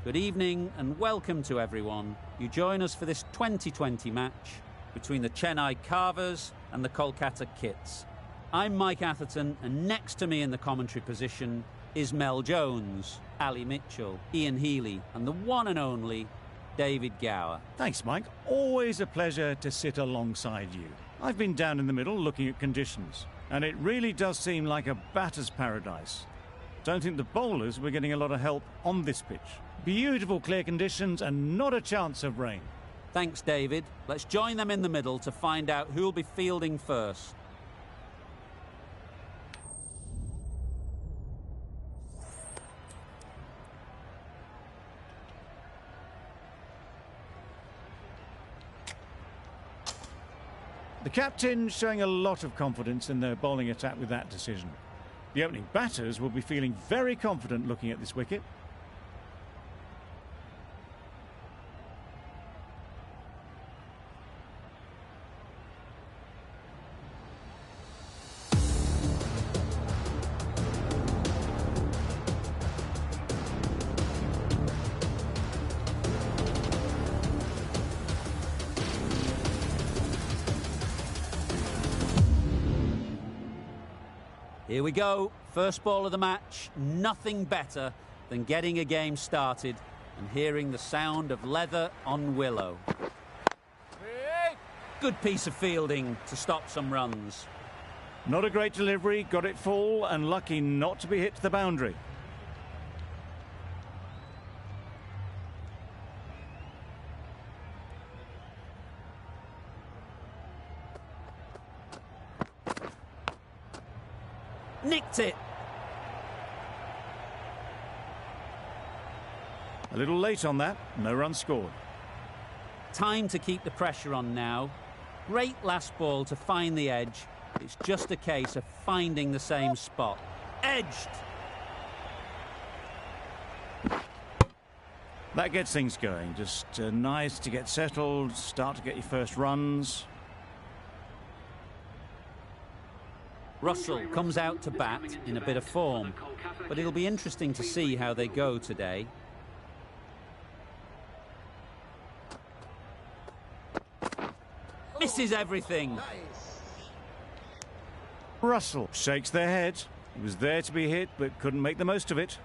Good evening and welcome to everyone. You join us for this 2020 match between the Chennai Carvers and the Kolkata Kits. I'm Mike Atherton, and next to me in the commentary position is Mel Jones, Ali Mitchell, Ian Healy and the one and only David Gower. Thanks, Mike. Always a pleasure to sit alongside you. I've been down in the middle looking at conditions, and it really does seem like a batter's paradise. Don't think the bowlers were getting a lot of help on this pitch. Beautiful clear conditions and not a chance of rain. Thanks, David. Let's join them in the middle to find out who'll be fielding first. The captain showing a lot of confidence in their bowling attack with that decision. The opening batters will be feeling very confident looking at this wicket. Here we go, first ball of the match. Nothing better than getting a game started and hearing the sound of leather on willow. Good piece of fielding to stop some runs. Not a great delivery, got it full and lucky not to be hit to the boundary. Nicked it. A little late on that, no run scored. Time to keep the pressure on now. Great last ball to find the edge. It's just a case of finding the same spot. Edged. That gets things going. Just nice to get settled, start to get your first runs. Russell comes out to bat in a bit of form, but it'll be interesting to see how they go today. Misses everything. Russell shakes their head. He was there to be hit, but couldn't make the most of it.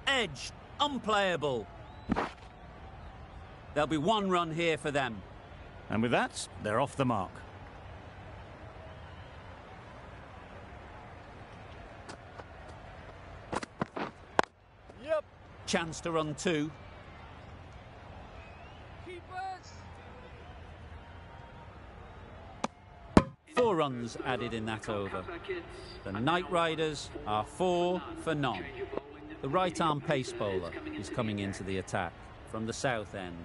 Edged. Unplayable. There'll be one run here for them. And with that, they're off the mark. Chance to run two. Four runs added in that over. The Knight Riders are 4 for none. The right-arm pace bowler is coming into the attack from the south end.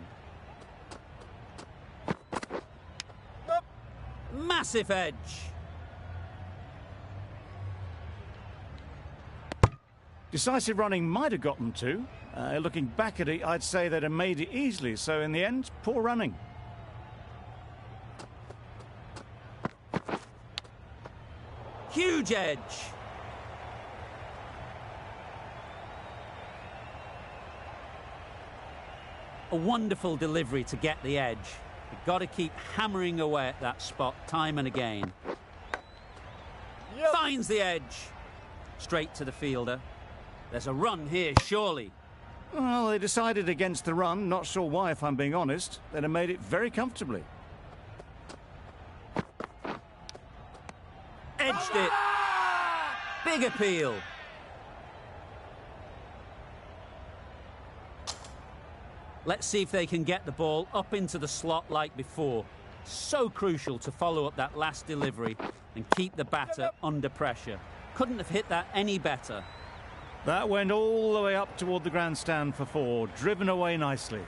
Massive edge. Decisive running might have got them to. Looking back at it, I'd say they'd have made it easily. So in the end, poor running. Huge edge. A wonderful delivery to get the edge. You've got to keep hammering away at that spot time and again. Finds the edge. Straight to the fielder. There's a run here, surely. Well, they decided against the run. Not sure why, if I'm being honest. They'd have made it very comfortably. Edged it. Big appeal. Let's see if they can get the ball up into the slot like before. So crucial to follow up that last delivery and keep the batter under pressure. Couldn't have hit that any better. That went all the way up toward the grandstand for 4, driven away nicely.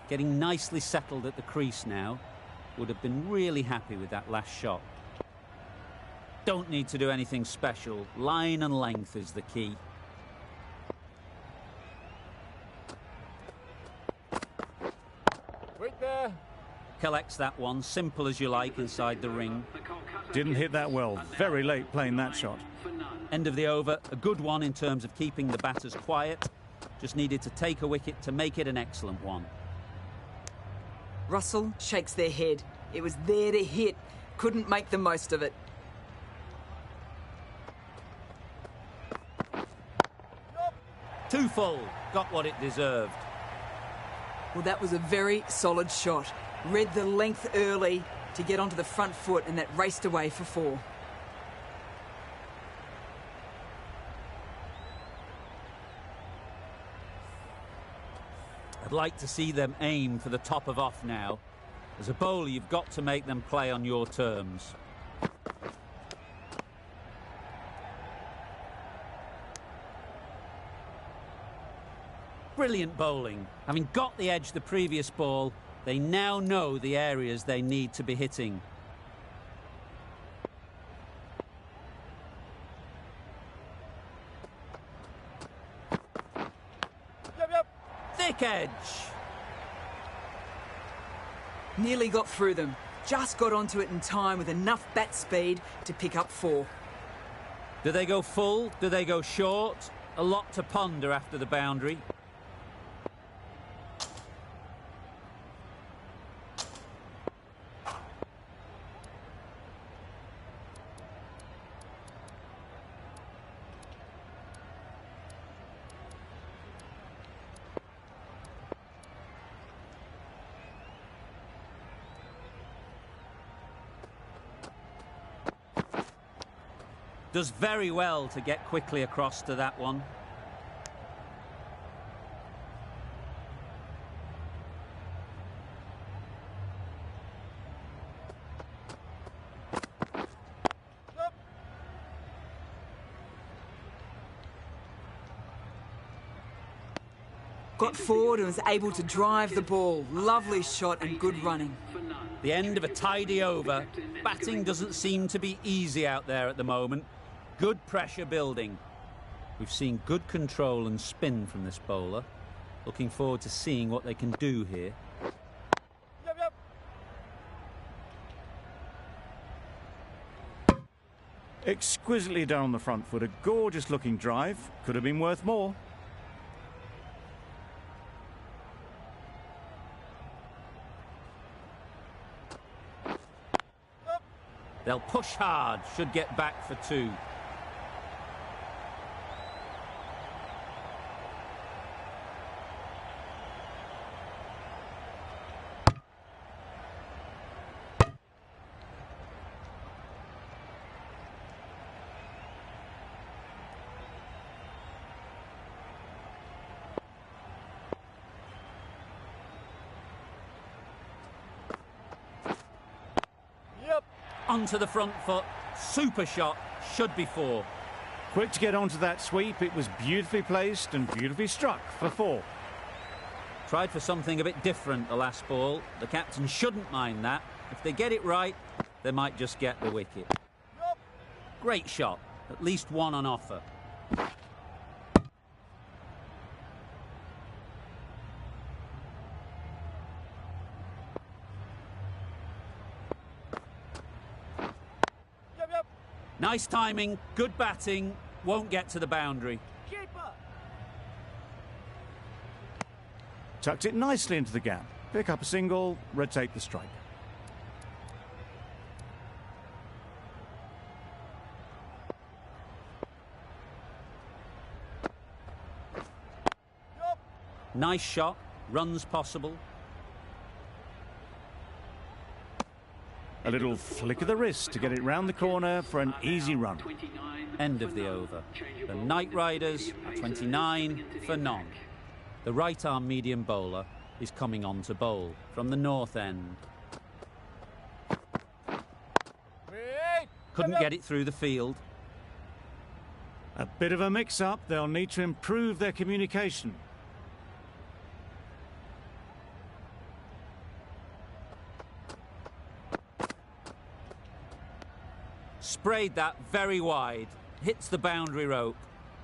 Getting nicely settled at the crease now. Would have been really happy with that last shot. Don't need to do anything special. Line and length is the key. collects that one, simple as you like, inside the ring. Didn't hit that well. Very late playing that shot. End of the over. A good one in terms of keeping the batters quiet. Just needed to take a wicket to make it an excellent one. Russell shakes their head. It was there to hit. Couldn't make the most of it. Too full. Got what it deserved. Well, that was a very solid shot. Read the length early to get onto the front foot, and that raced away for 4. I'd like to see them aim for the top of off now. As a bowler, you've got to make them play on your terms. Brilliant bowling. Having got the edge the previous ball, they now know the areas they need to be hitting. Thick edge. Nearly got through them. Just got onto it in time with enough bat speed to pick up 4. Do they go full? Do they go short? A lot to ponder after the boundary. Does very well to get quickly across to that one. Got forward and was able to drive the ball. Lovely shot and good running. The end of a tidy over. Batting doesn't seem to be easy out there at the moment. Good pressure building. We've seen good control and spin from this bowler. Looking forward to seeing what they can do here. Exquisitely done on the front foot. A gorgeous looking drive. Could have been worth more. They'll push hard, should get back for 2. Onto the front foot, super shot, should be 4. Quick to get onto that sweep. It was beautifully placed and beautifully struck for 4. Tried for something a bit different the last ball. The captain shouldn't mind that. If they get it right, they might just get the wicket. Great shot, at least one on offer. Nice timing, good batting, won't get to the boundary. Tucked it nicely into the gap. Pick up a single, rotate the strike. Nice shot, runs possible. A little flick of the wrist to get it round the corner for an easy run. End of the over. The Knight Riders are 29 for none. The right-arm medium bowler is coming on to bowl from the north end. Couldn't get it through the field. A bit of a mix-up. They'll need to improve their communication. Sprayed that very wide. Hits the boundary rope.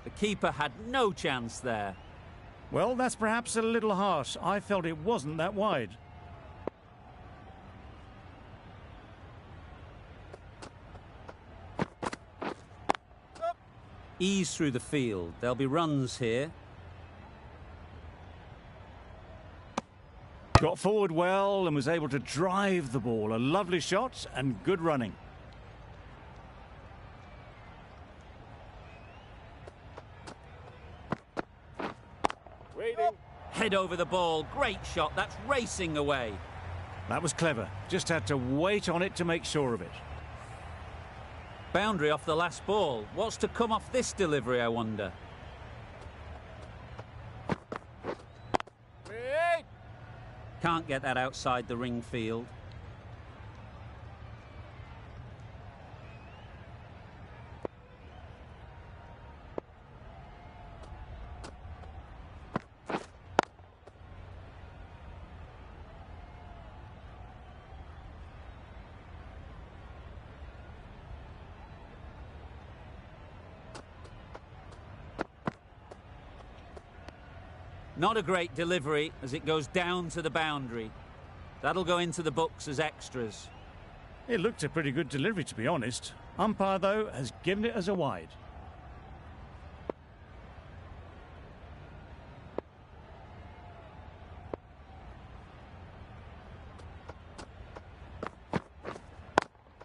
The keeper had no chance there. Well, that's perhaps a little harsh. I felt it wasn't that wide. Ease through the field. There'll be runs here. Got forward well and was able to drive the ball. A lovely shot and good running. Waiting. Head over the ball. Great shot. That's racing away. That was clever. Just had to wait on it to make sure of it. Boundary off the last ball. What's to come off this delivery, I wonder? Wait. Can't get that outside the ring field. Not a great delivery as it goes down to the boundary. That'll go into the books as extras. It looked a pretty good delivery, to be honest. Umpire, though, has given it as a wide.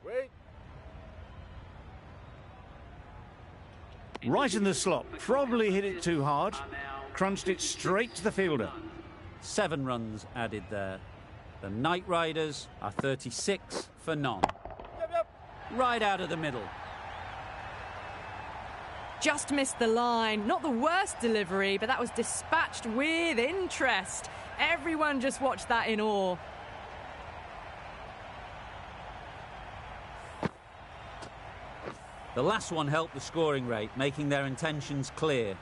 Wait. Right in the slot. Probably hit it too hard. Crunched it straight to the fielder. 7 runs added there. The Knight Riders are 36 for none. Yep. Right out of the middle. Just missed the line. Not the worst delivery, but that was dispatched with interest. Everyone just watched that in awe. The last one helped the scoring rate, making their intentions clear.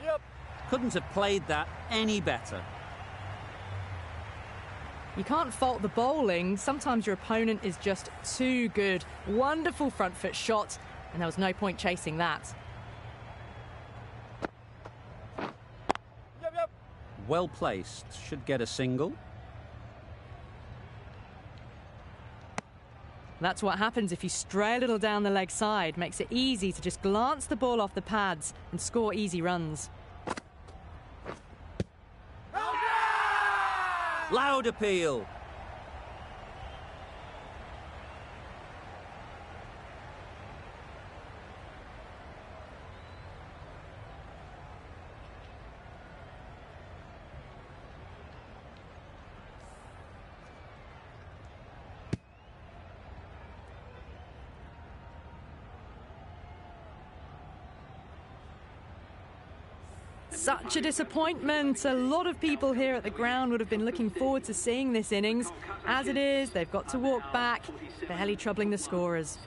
Yep. Couldn't have played that any better. You can't fault the bowling. Sometimes your opponent is just too good. Wonderful front foot shot, and there was no point chasing that. Yep. Well placed. Should get a single. That's what happens if you stray a little down the leg side. Makes it easy to just glance the ball off the pads and score easy runs. Loud appeal. Such a disappointment. A lot of people here at the ground would have been looking forward to seeing this innings. As it is, they've got to walk back, barely troubling the scorers.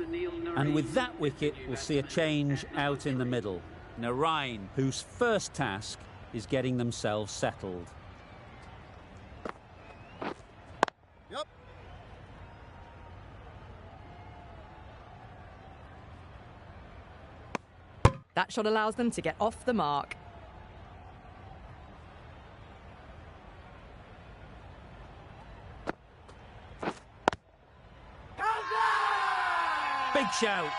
And with that wicket, we'll see a change out in the middle. Narain, whose first task is getting themselves settled. Yep. That shot allows them to get off the mark. Big shout.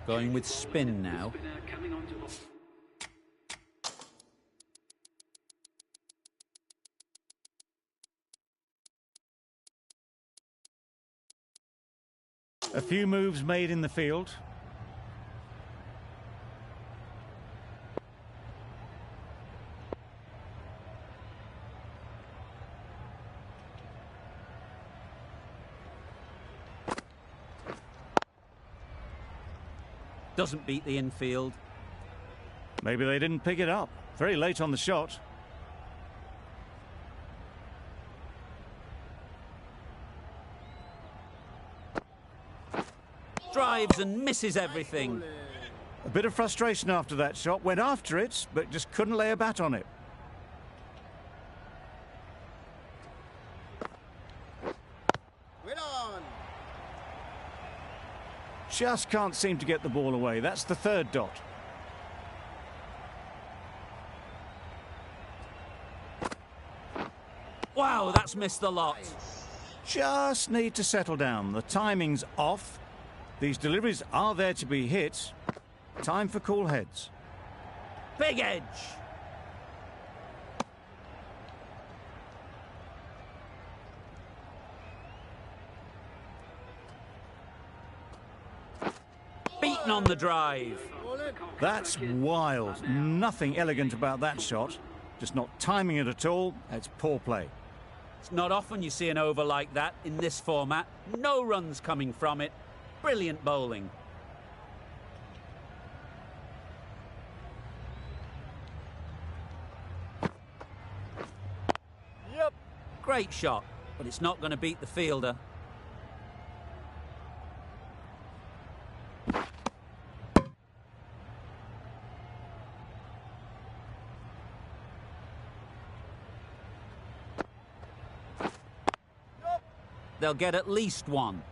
Going with spin now. A few moves made in the field. Doesn't beat the infield. Maybe they didn't pick it up. Very late on the shot. Drives and misses everything. A bit of frustration after that shot. Went after it, but just couldn't lay a bat on it. Wait on. Just can't seem to get the ball away. That's the third dot. Wow, that's missed the lot. Just need to settle down. The timing's off. These deliveries are there to be hit. Time for cool heads. Big edge. Beaten on the drive. That's wild. Nothing elegant about that shot. Just not timing it at all. It's poor play. It's not often you see an over like that in this format. No runs coming from it. Brilliant bowling. Yep. Great shot, but it's not going to beat the fielder. They'll get at least one.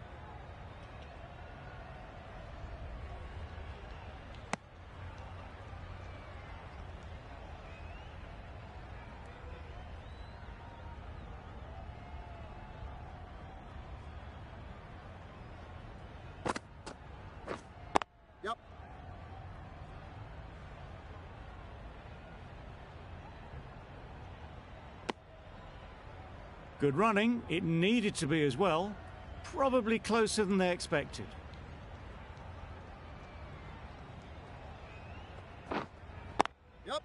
Yep. Good running. It needed to be as well. Probably closer than they expected. Yep.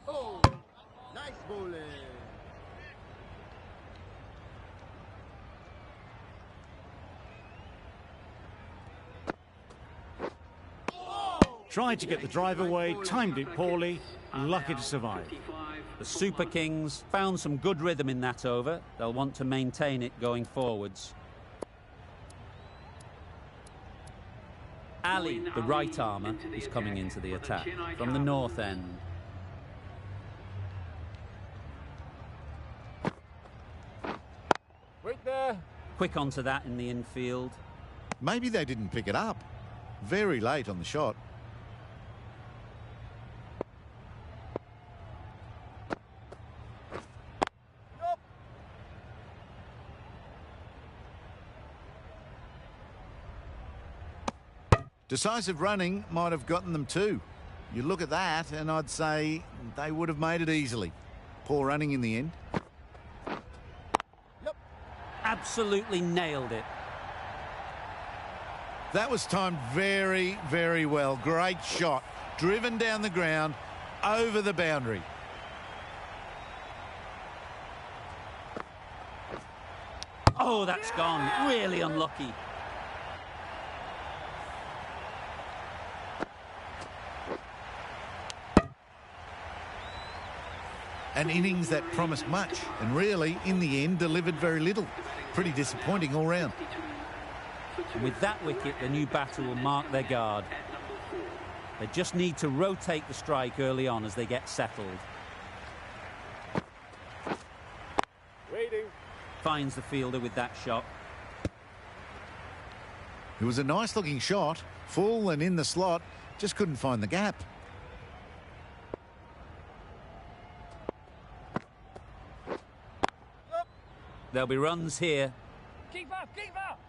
Oh, nice bowling. Tried to get the drive away, timed it poorly, lucky to survive. The Super Kings found some good rhythm in that over. They'll want to maintain it going forwards. Ali, the right armour, is coming into the attack from the north end. Wait there. Quick onto that in the infield. Maybe they didn't pick it up. Very late on the shot. Decisive running might have gotten them too. You look at that and I'd say they would have made it easily. Poor running in the end. Yep. Absolutely nailed it. That was timed very, very well. Great shot. Driven down the ground, over the boundary. Oh, that's gone. Really unlucky. An innings that promised much and really, in the end, delivered very little. Pretty disappointing all round. And with that wicket, the new batter will mark their guard. They just need to rotate the strike early on as they get settled. Waiting. Finds the fielder with that shot. It was a nice looking shot, full and in the slot, just couldn't find the gap. There'll be runs here. Keep up, keep up.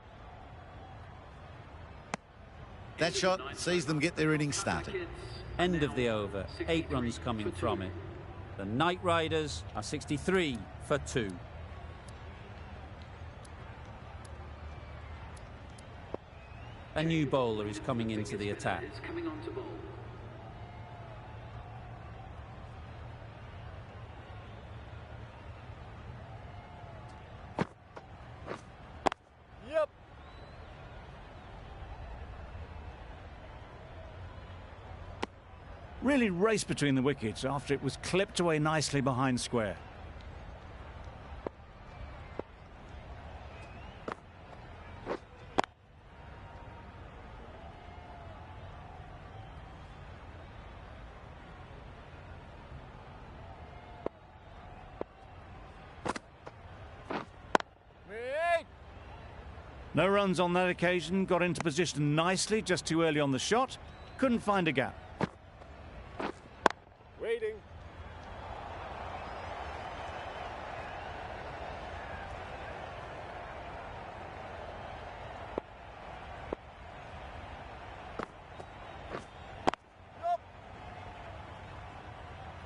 That shot sees them get their innings started. End of the over. 8 runs coming from it. The Knight Riders are 63 for 2. A new bowler is coming into the attack. Yep. Really raced between the wickets after it was clipped away nicely behind square. No runs on that occasion, got into position nicely, just too early on the shot. Couldn't find a gap. Waiting.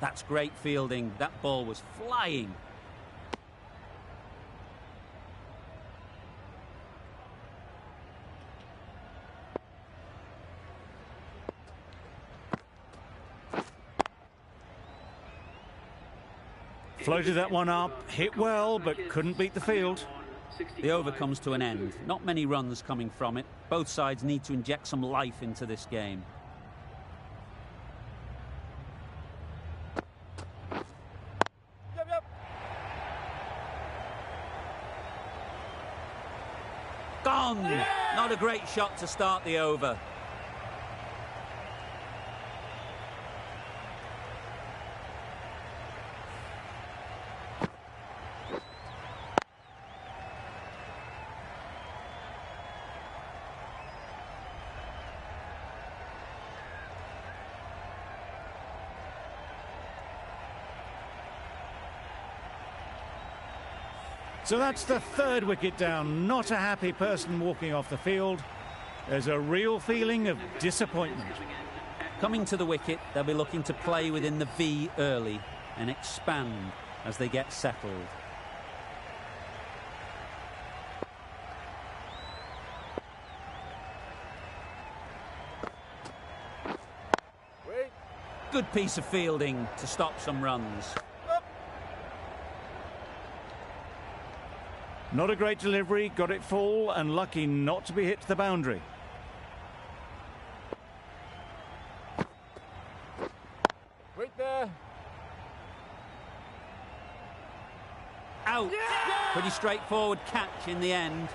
That's great fielding. That ball was flying. Floated that one up, hit well, but couldn't beat the field. The over comes to an end. Not many runs coming from it. Both sides need to inject some life into this game. Yep. Gone! Not a great shot to start the over. So that's the third wicket down. Not a happy person walking off the field. There's a real feeling of disappointment. Coming to the wicket, they'll be looking to play within the V early and expand as they get settled. Wait. Good piece of fielding to stop some runs. Not a great delivery, got it full and lucky not to be hit to the boundary. Wait there. Out! Pretty straightforward catch in the end.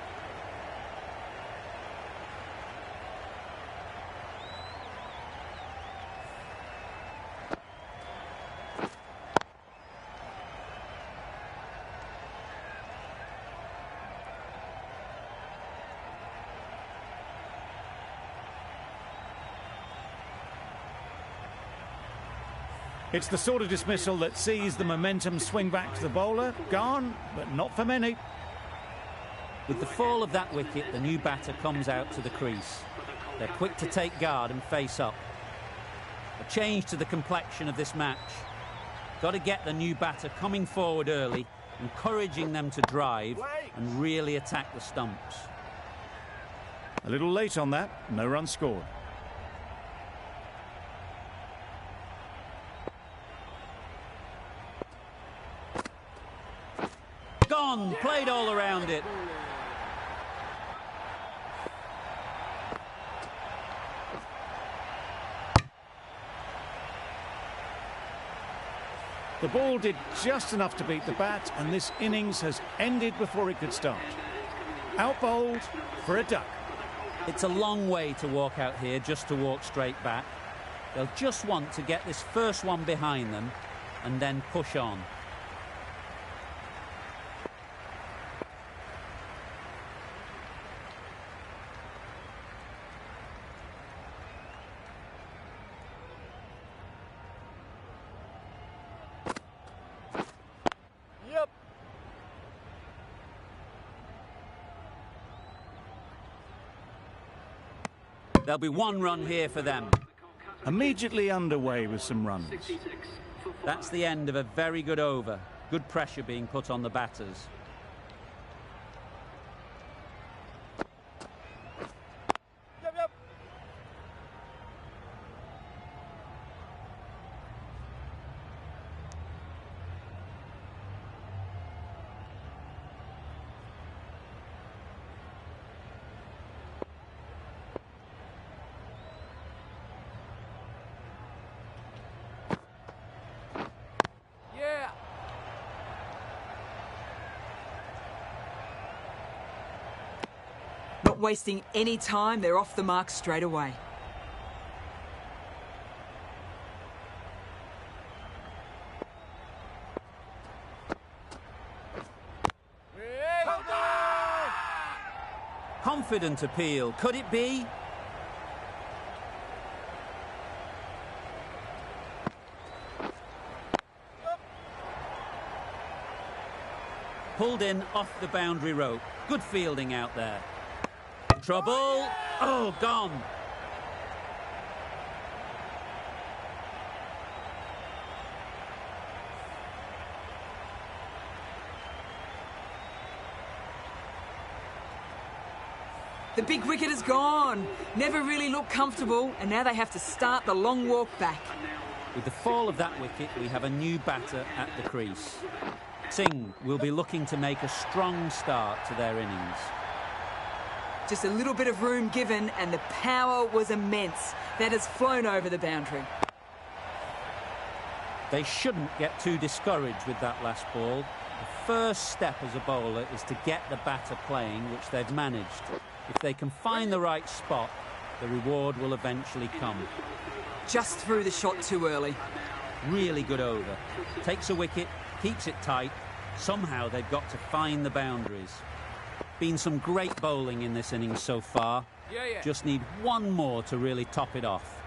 It's the sort of dismissal that sees the momentum swing back to the bowler. Gone, but not for many. With the fall of that wicket, the new batter comes out to the crease. They're quick to take guard and face up. A change to the complexion of this match. Got to get the new batter coming forward early, encouraging them to drive and really attack the stumps. A little late on that, no run scored. Gone, played all around it. The ball did just enough to beat the bat, and this innings has ended before it could start. Out bowled for a duck. It's a long way to walk out here just to walk straight back. They'll just want to get this first one behind them and then push on. Yep. There'll be one run here for them. Immediately underway with some runs. That's the end of a very good over. Good pressure being put on the batters. Yep. Yeah. Not wasting any time, they're off the mark straight away. Confident appeal. Could it be? Pulled in off the boundary rope. Good fielding out there. Trouble. Oh, gone. The big wicket is gone. Never really looked comfortable, and now they have to start the long walk back. With the fall of that wicket, we have a new batter at the crease. Singh will be looking to make a strong start to their innings. Just a little bit of room given, and the power was immense. That has flown over the boundary. They shouldn't get too discouraged with that last ball. The first step as a bowler is to get the batter playing, which they've managed. If they can find the right spot, the reward will eventually come. Just threw the shot too early. Really good over. Takes a wicket, keeps it tight. Somehow they've got to find the boundaries. Been some great bowling in this innings so far. Just need one more to really top it off.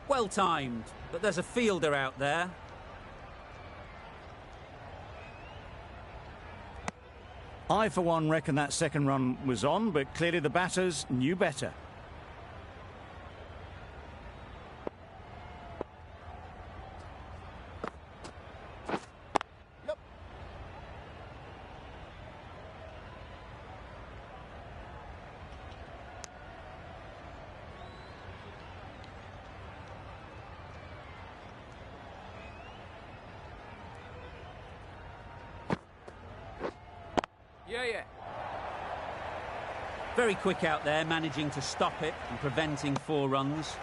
Well timed, but there's a fielder out there. I, for one, reckon that second run was on, but clearly the batters knew better. Very quick out there, managing to stop it and preventing 4 runs.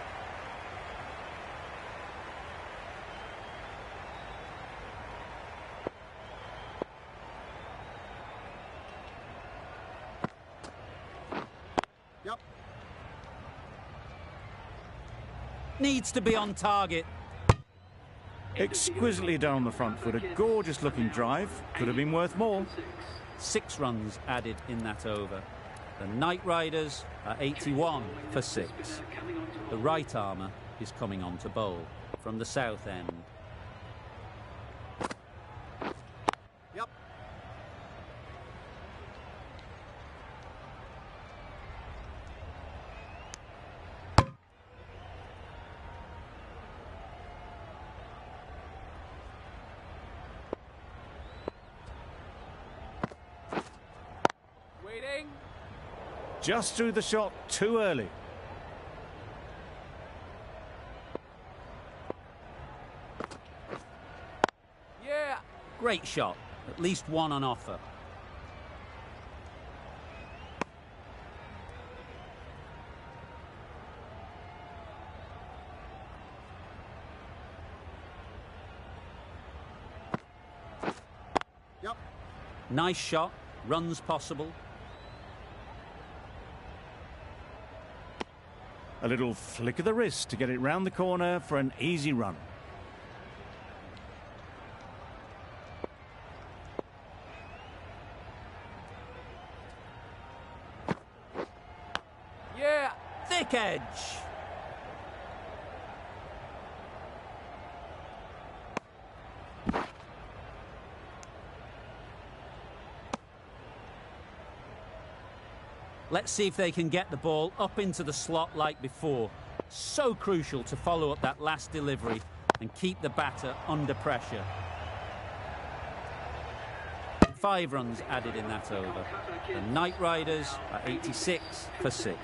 Needs to be on target. Exquisitely done on the front foot. A gorgeous looking drive. Could have been worth more. 6 runs added in that over. The Knight Riders are 81 for 6. The right armour is coming on to bowl from the south end. Just threw the shot too early. Great shot. At least one on offer. Nice shot. Runs possible. A little flick of the wrist to get it round the corner for an easy run. Thick edge. Let's see if they can get the ball up into the slot like before. So crucial to follow up that last delivery and keep the batter under pressure. 5 runs added in that over. The Knight Riders are 86 for 6.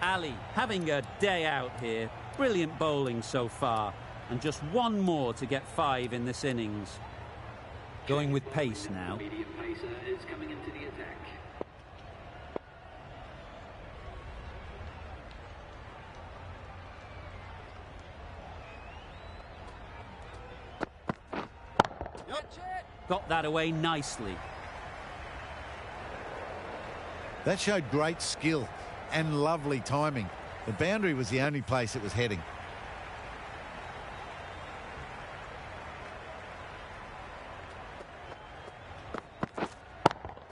Ali having a day out here. Brilliant bowling so far. And just one more to get 5 in this innings. Going with pace now. Medium pacer is coming into the attack. Got that away nicely. That showed great skill and lovely timing. The boundary was the only place it was heading.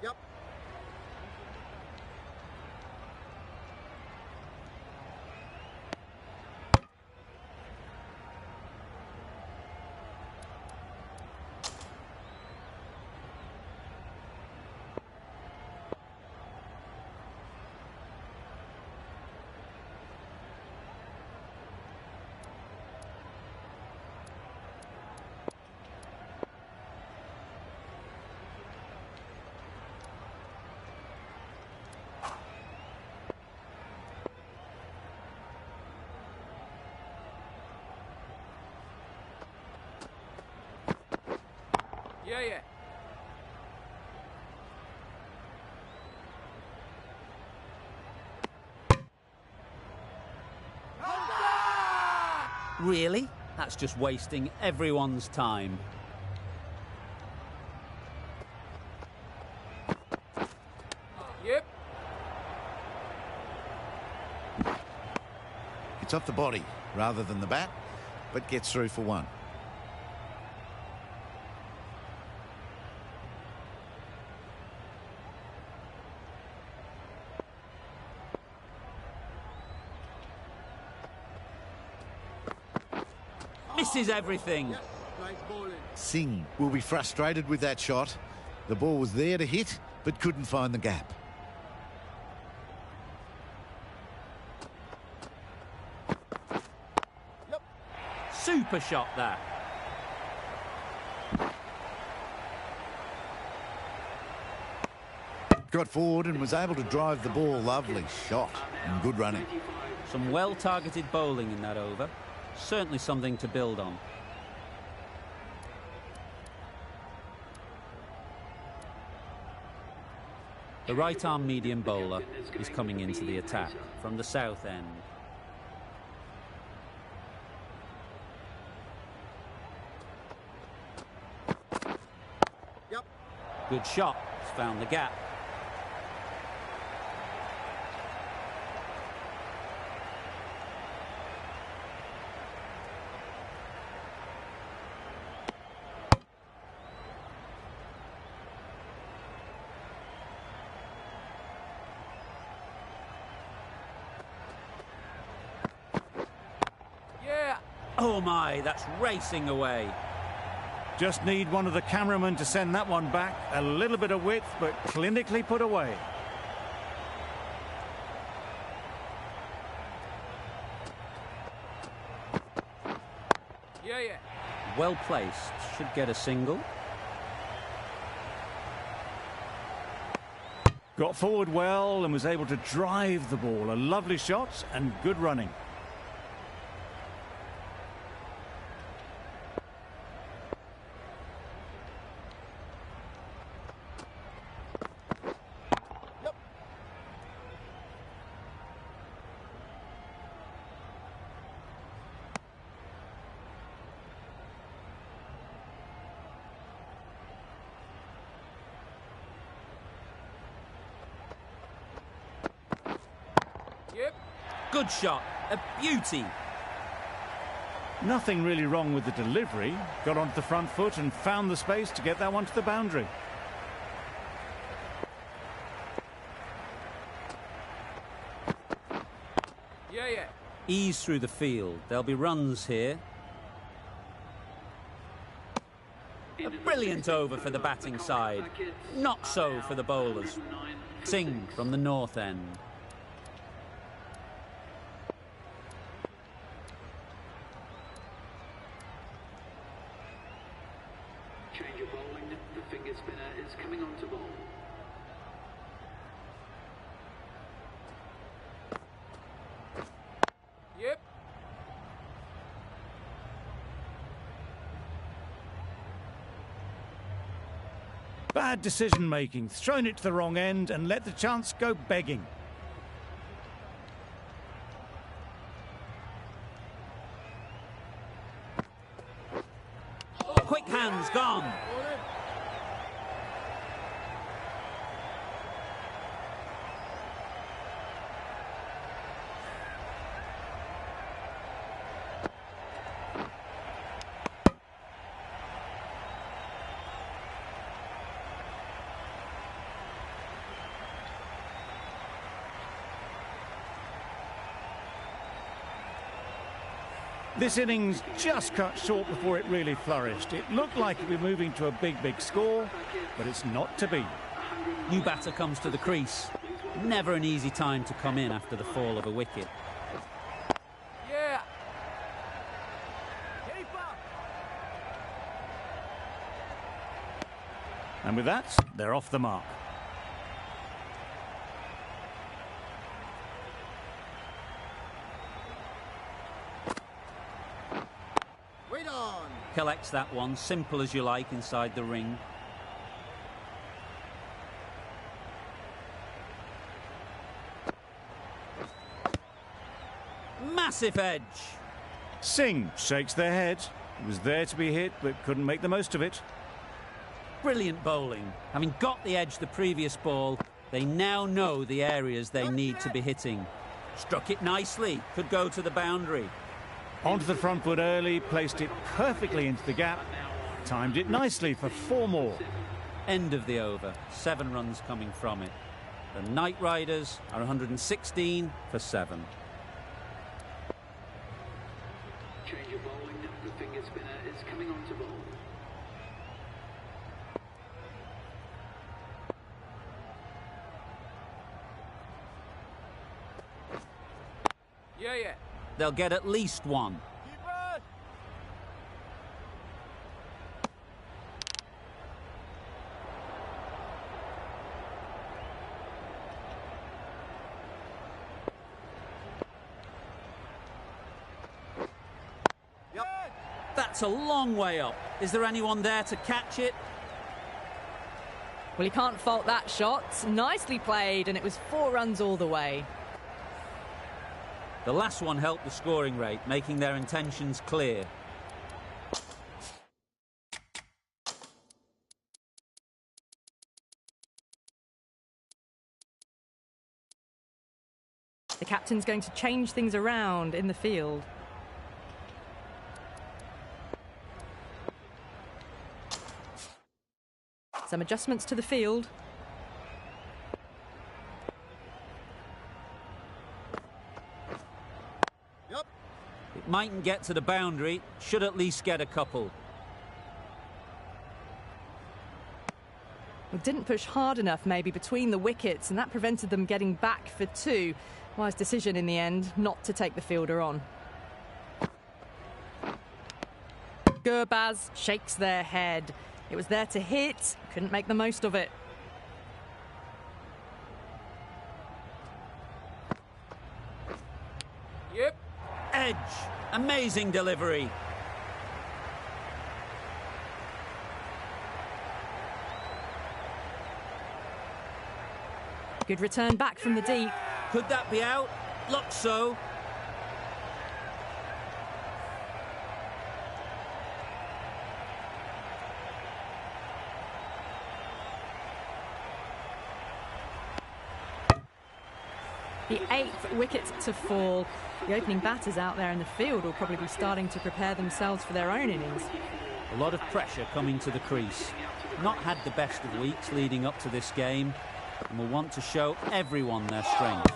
Yep. Yeah. Really? That's just wasting everyone's time. Yep. It's off the body rather than the bat, but gets through for one. Misses everything. Nice bowling. Singh will be frustrated with that shot. The ball was there to hit, but couldn't find the gap. Super shot that. Got forward and was able to drive the ball. Lovely shot and good running. Some well-targeted bowling in that over. Certainly something to build on. The right-arm medium bowler is coming into the attack from the south end. Yep. Good shot. He's found the gap. Yeah. Oh my, that's racing away. Just need one of the cameramen to send that one back. A little bit of width, but clinically put away. Yeah. Well placed. Should get a single. Got forward well and was able to drive the ball. A lovely shot and good running. Yep. Good shot. A beauty. Nothing really wrong with the delivery. Got onto the front foot and found the space to get that one to the boundary. Yeah. Ease through the field. There'll be runs here. A brilliant over for the batting side. Not so for the bowlers. Singh from the north end. Change of bowling. The finger spinner is coming on to bowl. Yep. Bad decision-making, thrown it to the wrong end and let the chance go begging. Quick hands gone. This innings just cut short before it really flourished. It looked like it was moving to a big score, but it's not to be. New batter comes to the crease. Never an easy time to come in after the fall of a wicket. Yeah. Keeper. And with that, they're off the mark. Wait on. Collects that one, simple as you like, inside the ring. Massive edge. Singh shakes their head. It was there to be hit, but couldn't make the most of it. Brilliant bowling. Having got the edge the previous ball, they now know the areas they need to be hitting. Struck it nicely, could go to the boundary. Onto the front foot early, placed it perfectly into the gap, timed it nicely for 4 more. End of the over, 7 runs coming from it. The Knight Riders are 116 for 7. Change of bowling. The finger spinner is coming on to bowl. Yeah. They'll get at least 1. Keeper. That's a long way up. Is there anyone there to catch it? Well, you can't fault that shot. Nicely played, and it was 4 runs all the way. The last one helped the scoring rate, making their intentions clear. The captain's going to change things around in the field. Some adjustments to the field. It mightn't get to the boundary, should at least get a couple. Well, didn't push hard enough maybe between the wickets, and that prevented them getting back for 2. Wise decision in the end not to take the fielder on. Gurbaz shakes their head. It was there to hit, couldn't make the most of it. Yep. Edge, amazing delivery. Good return back from the deep. Could that be out? Looks so. The 8th wicket to fall. The opening batters out there in the field will probably be starting to prepare themselves for their own innings. A lot of pressure coming to the crease. Not had the best of weeks leading up to this game, and will want to show everyone their strength.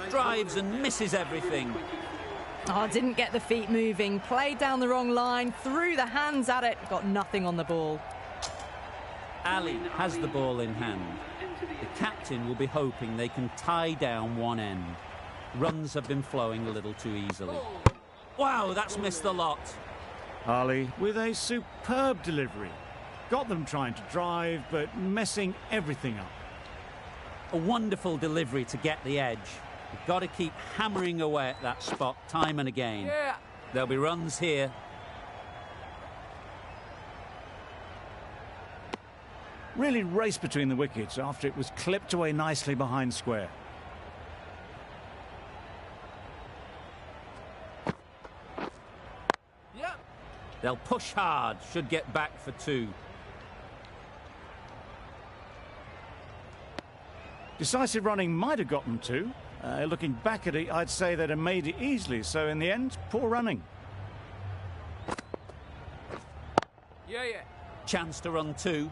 Drives and misses everything. Oh, didn't get the feet moving. Played down the wrong line, threw the hands at it, got nothing on the ball. Ali has the ball in hand. The captain will be hoping they can tie down one end. Runs have been flowing a little too easily. Wow, that's missed a lot. Ali with a superb delivery. Got them trying to drive, but messing everything up. A wonderful delivery to get the edge. You've got to keep hammering away at that spot time and again. Yeah. There'll be runs here. really raced between the wickets after it was clipped away nicely behind square. Yep. They'll push hard, should get back for 2. Decisive running might have got them 2. Looking back at it, I'd say they'd have made it easily. So in the end, poor running. Yeah. Chance to run 2.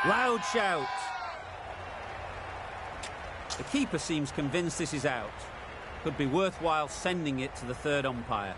Loud shout. The keeper seems convinced this is out. Could be worthwhile sending it to the third umpire.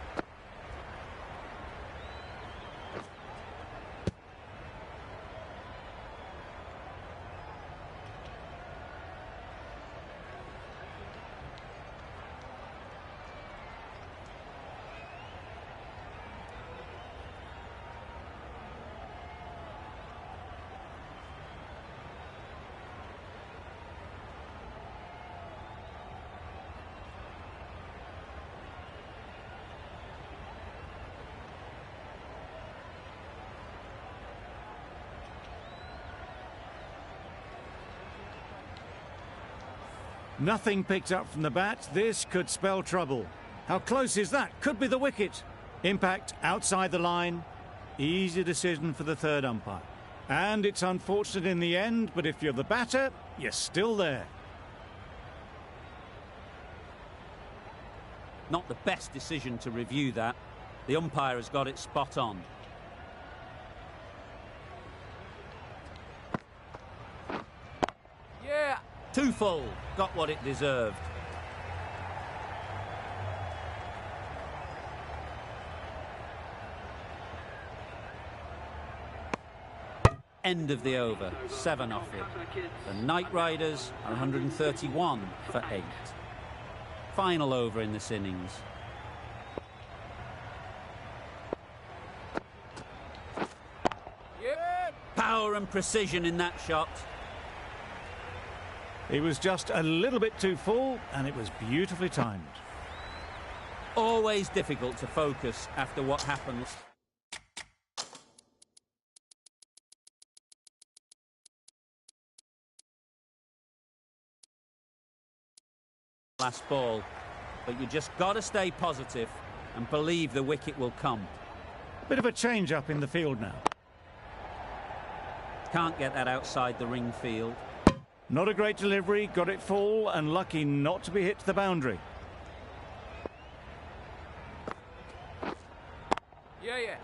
Nothing picked up from the bat. This could spell trouble. How close is that? Could be the wicket. Impact outside the line. Easy decision for the third umpire. And it's unfortunate in the end, but if you're the batter, you're still there. Not the best decision to review that. The umpire has got it spot on. Yeah. 2 full. Got what it deserved. End of the over. 7 off it. The Knight Riders are 131 for 8. Final over in this innings. Yeah. Power and precision in that shot. He was just a little bit too full, and it was beautifully timed. Always difficult to focus after what happens. Last ball, but you just got to stay positive and believe the wicket will come. Bit of a change-up in the field now. Can't get that outside the ring field. Not a great delivery, got it full, and lucky not to be hit to the boundary. Yeah.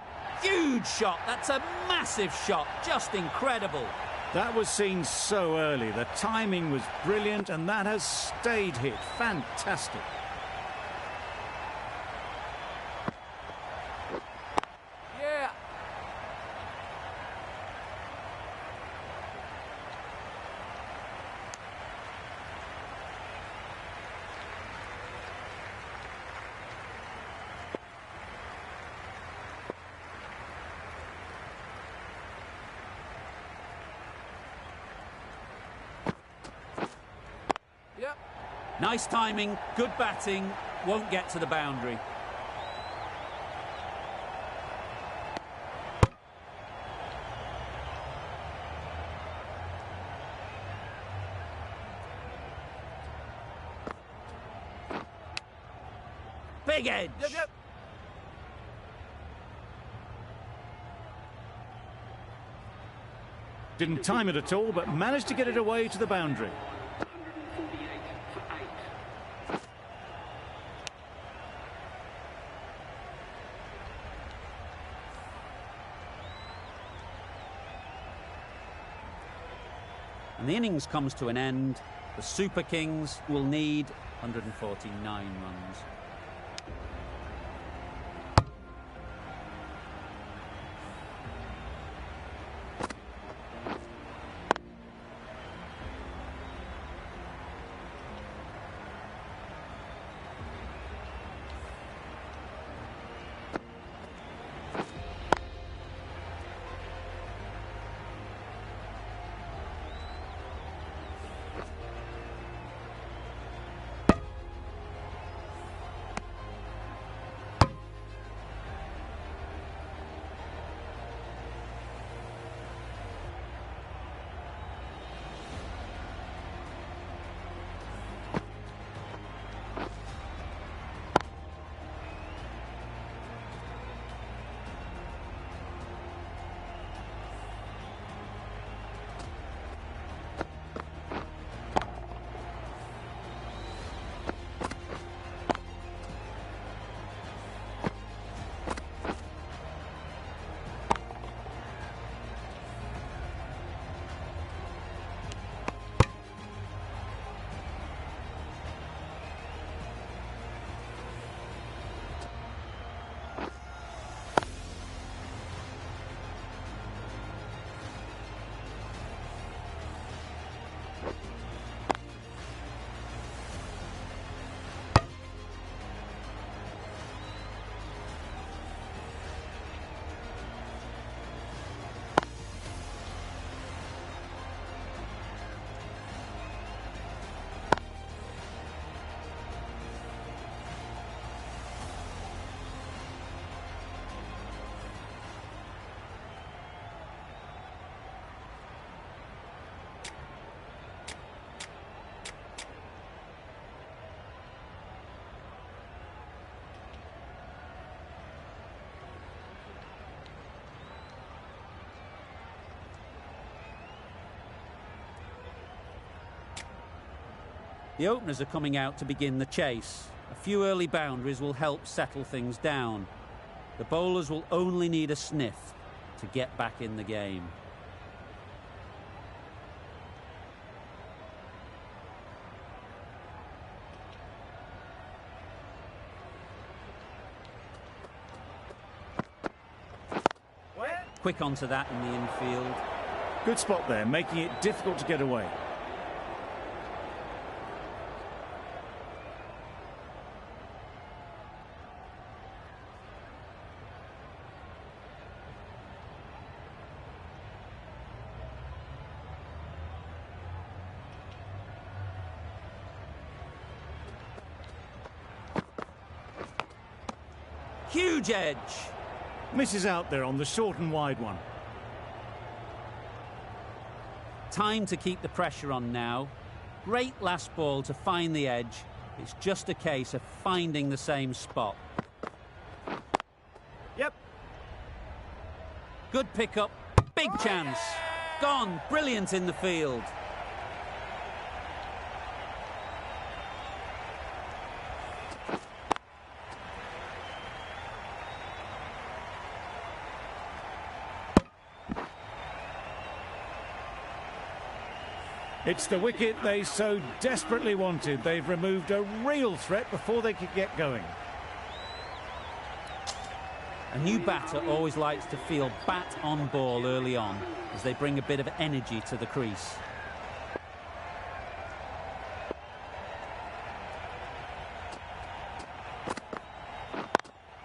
Huge shot. That's a massive shot. Just incredible. That was seen so early. The timing was brilliant, and that has stayed hit. Fantastic. Yeah. Yep. Nice timing, good batting, won't get to the boundary. Big edge. Yep. Didn't time it at all, but managed to get it away to the boundary. 148 for 8. And the innings comes to an end. The Super Kings will need 149 runs. The openers are coming out to begin the chase. A few early boundaries will help settle things down. The bowlers will only need a sniff to get back in the game. Quick onto that in the infield. Good spot there, making it difficult to get away. Huge edge. Misses out there on the short and wide one. Time to keep the pressure on now. Great last ball to find the edge. It's just a case of finding the same spot. Yep. Good pickup. Big chance. Gone. Brilliant in the field. It's the wicket they so desperately wanted. They've removed a real threat before they could get going. A new batter always likes to feel bat on ball early on as they bring a bit of energy to the crease.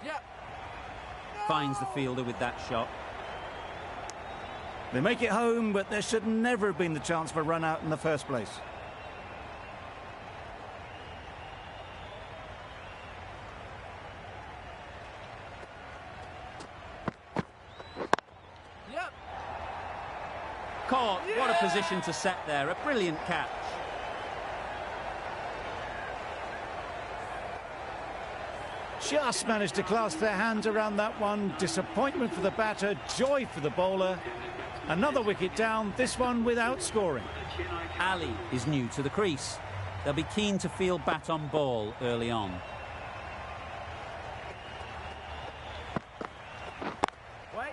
Yep. Finds the fielder with that shot. They make it home, but there should never have been the chance for a run out in the first place. Yep. Caught. What a position to set there. A brilliant catch. Just managed to clasp their hands around that one. Disappointment for the batter, joy for the bowler. Another wicket down, this one without scoring. Ali is new to the crease. They'll be keen to feel bat on ball early on. Wait.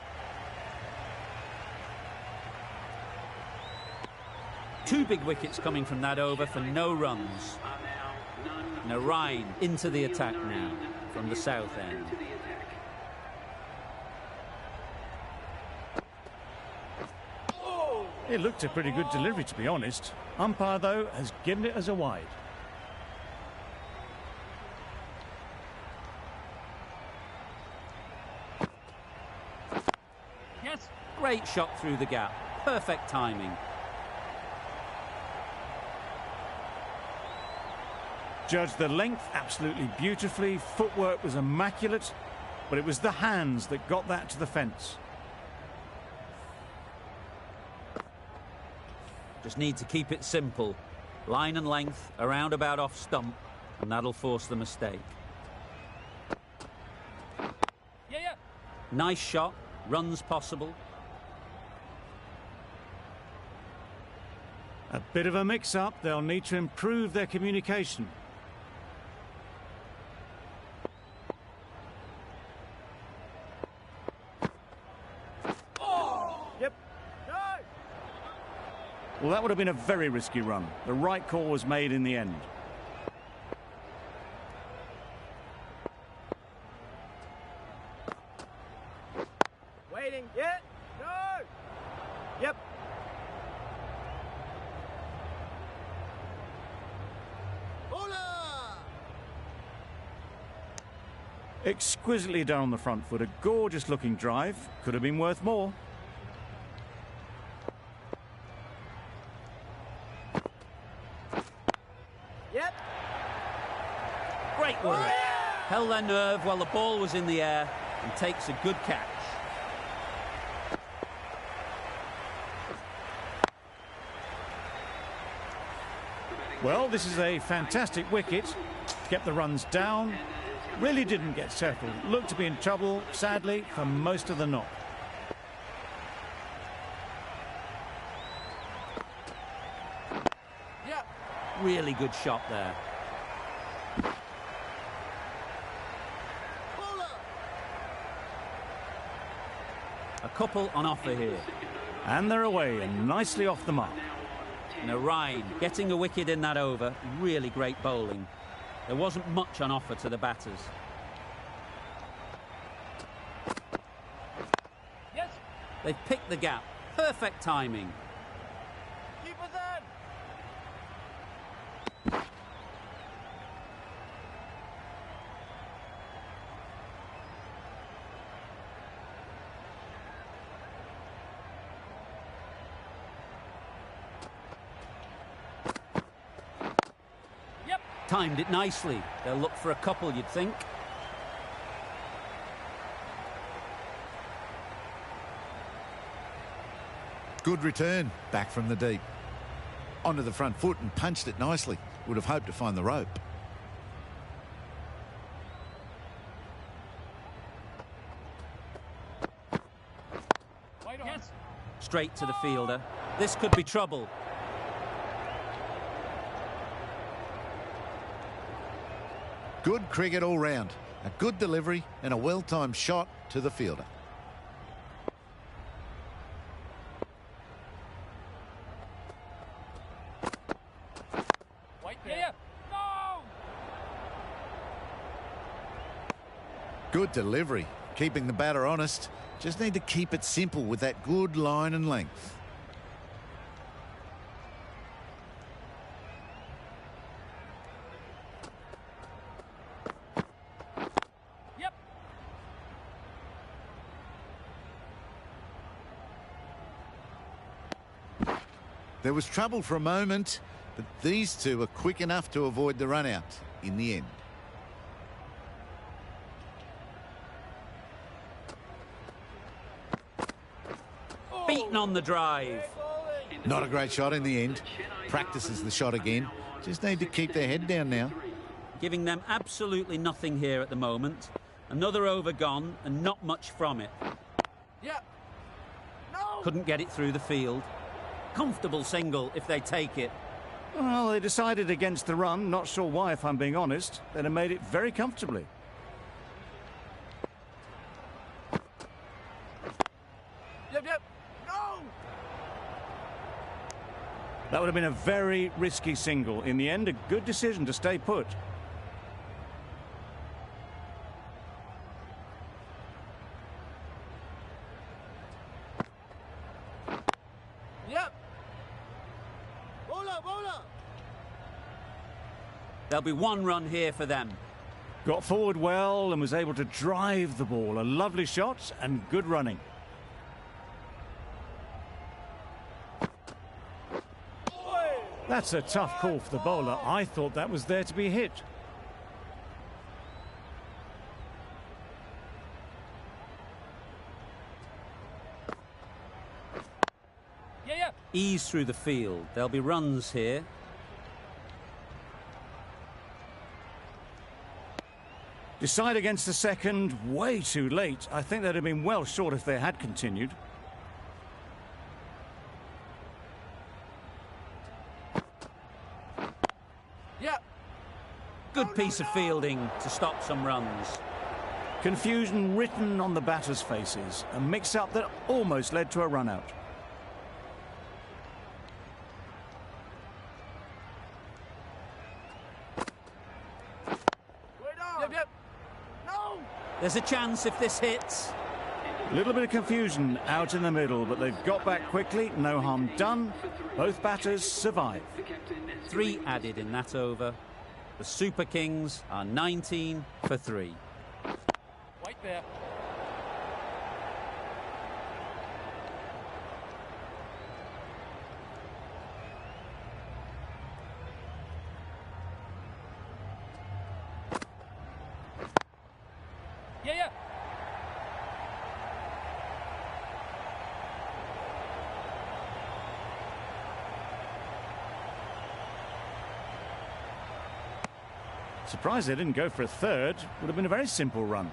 Two big wickets coming from that over for no runs. Narain into the attack now from the south end. It looked a pretty good delivery, to be honest. Umpire, though, has given it as a wide. Yes. Great shot through the gap. Perfect timing. Judged the length absolutely beautifully. Footwork was immaculate, but it was the hands that got that to the fence. Just need to keep it simple. Line and length, around about off stump, and that'll force the mistake. Yeah. Nice shot, runs possible. A bit of a mix-up. They'll need to improve their communication. Yep. No. Well, that would have been a very risky run. The right call was made in the end. Waiting. Yeah. No. Yep. Exquisitely done on the front foot. A gorgeous looking drive. Could have been worth more. Yep. Great work. Held their nerve while the ball was in the air and takes a good catch. Well, this is a fantastic wicket. Kept the runs down. Really didn't get settled. Looked to be in trouble, sadly, for most of the knock. Yep. Really good shot there. A couple on offer here. And they're away and nicely off the mark. Narine getting a wicket in that over. Really great bowling. There wasn't much on offer to the batters. Yes. They've picked the gap. Perfect timing. Keep us on. Yep. Timed it nicely. They'll look for a couple, you'd think. Good return, back from the deep. Onto the front foot and punched it nicely. Would have hoped to find the rope. Wait on. Yes. Straight to the fielder. This could be trouble. Good cricket all round. A good delivery and a well-timed shot to the fielder. Wait there. Yeah. No. Good delivery. Keeping the batter honest. Just need to keep it simple with that good line and length. Yep. There was trouble for a moment, but these two are quick enough to avoid the run-out in the end. Beaten on the drive. Not a great shot in the end. Practices the shot again. Just need to keep their head down now. Giving them absolutely nothing here at the moment. Another over gone and not much from it. Yep. No. Couldn't get it through the field. Comfortable single if they take it. Well, they decided against the run. Not sure why, if I'm being honest. They'd have made it very comfortably. Yep. Yep. No. That would have been a very risky single. In the end, a good decision to stay put. Yep. Bowler. Bowler. There'll be one run here for them. Got forward well and was able to drive the ball. A lovely shot and good running. That's a tough call for the bowler. I thought that was there to be hit. Yeah. Yeah. Ease through the field. There'll be runs here. Decide against the second, way too late. I think they'd have been well short if they had continued. Yep. Good piece of fielding to stop some runs. Confusion written on the batters' faces. A mix-up that almost led to a run-out. Wait on. Yep. Yep. No. There's a chance if this hits. A little bit of confusion out in the middle, but they've got back quickly. No harm done. Both batters survive. 3 added in that over. The Super Kings are 19 for 3. Wait there. Yeah. Yeah. Surprised they didn't go for a third. Would have been a very simple run.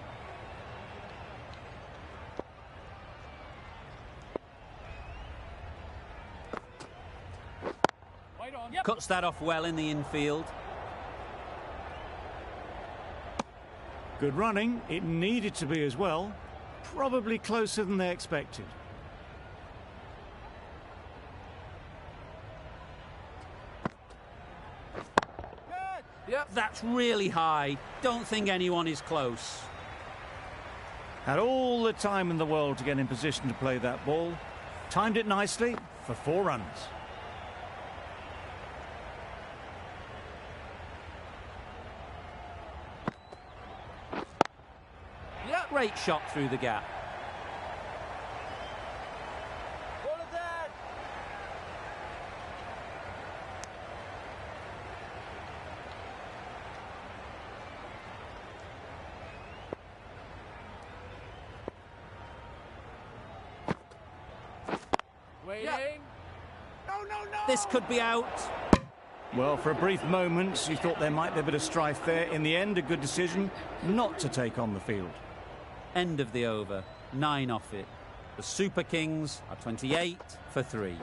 Wait on. Yep. Cuts that off well in the infield. Good running. It needed to be as well. Probably closer than they expected. Yep. That's really high. Don't think anyone is close. Had all the time in the world to get in position to play that ball. Timed it nicely for 4 runs. Yep. Great shot through the gap. What is that? Waiting. Yep. No. This could be out. Well, for a brief moment, you thought there might be a bit of strife there. In the end, a good decision not to take on the field. End of the over. 9 off it. The Super Kings are 28 for 3.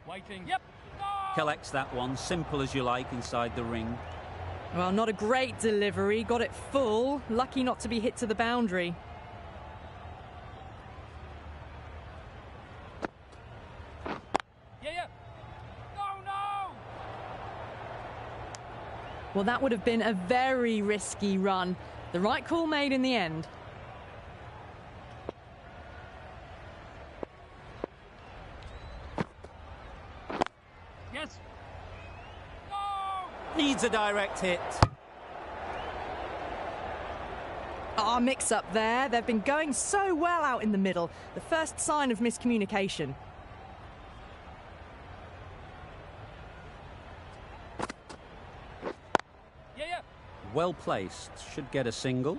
Waiting. Yep. No. Collects that one, simple as you like, inside the ring. Well, not a great delivery. Got it full. Lucky not to be hit to the boundary. Yeah. No. Well, that would have been a very risky run. The right call made in the end. Yes. No. Needs a direct hit. Ah, mix up there. They've been going so well out in the middle. The first sign of miscommunication. Yeah. Well placed. Should get a single.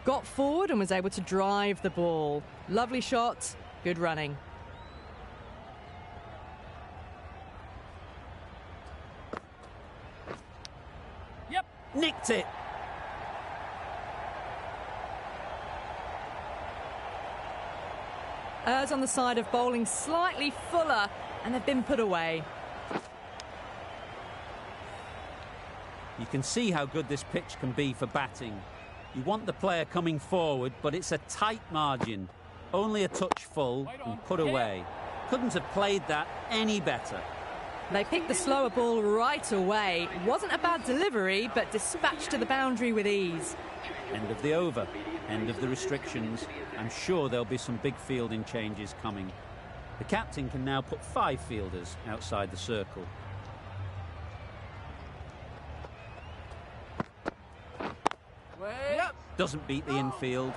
Got forward and was able to drive the ball. Lovely shot. Good running. Yep. Nicked it. Errs on the side of bowling slightly fuller, and they've been put away. You can see how good this pitch can be for batting. You want the player coming forward, but it's a tight margin. Only a touch full and put away. Couldn't have played that any better. They picked the slower ball right away. Wasn't a bad delivery, but dispatched to the boundary with ease. End of the over. End of the restrictions. I'm sure there'll be some big fielding changes coming. The captain can now put 5 fielders outside the circle. Wait. Yep. Doesn't beat the infield.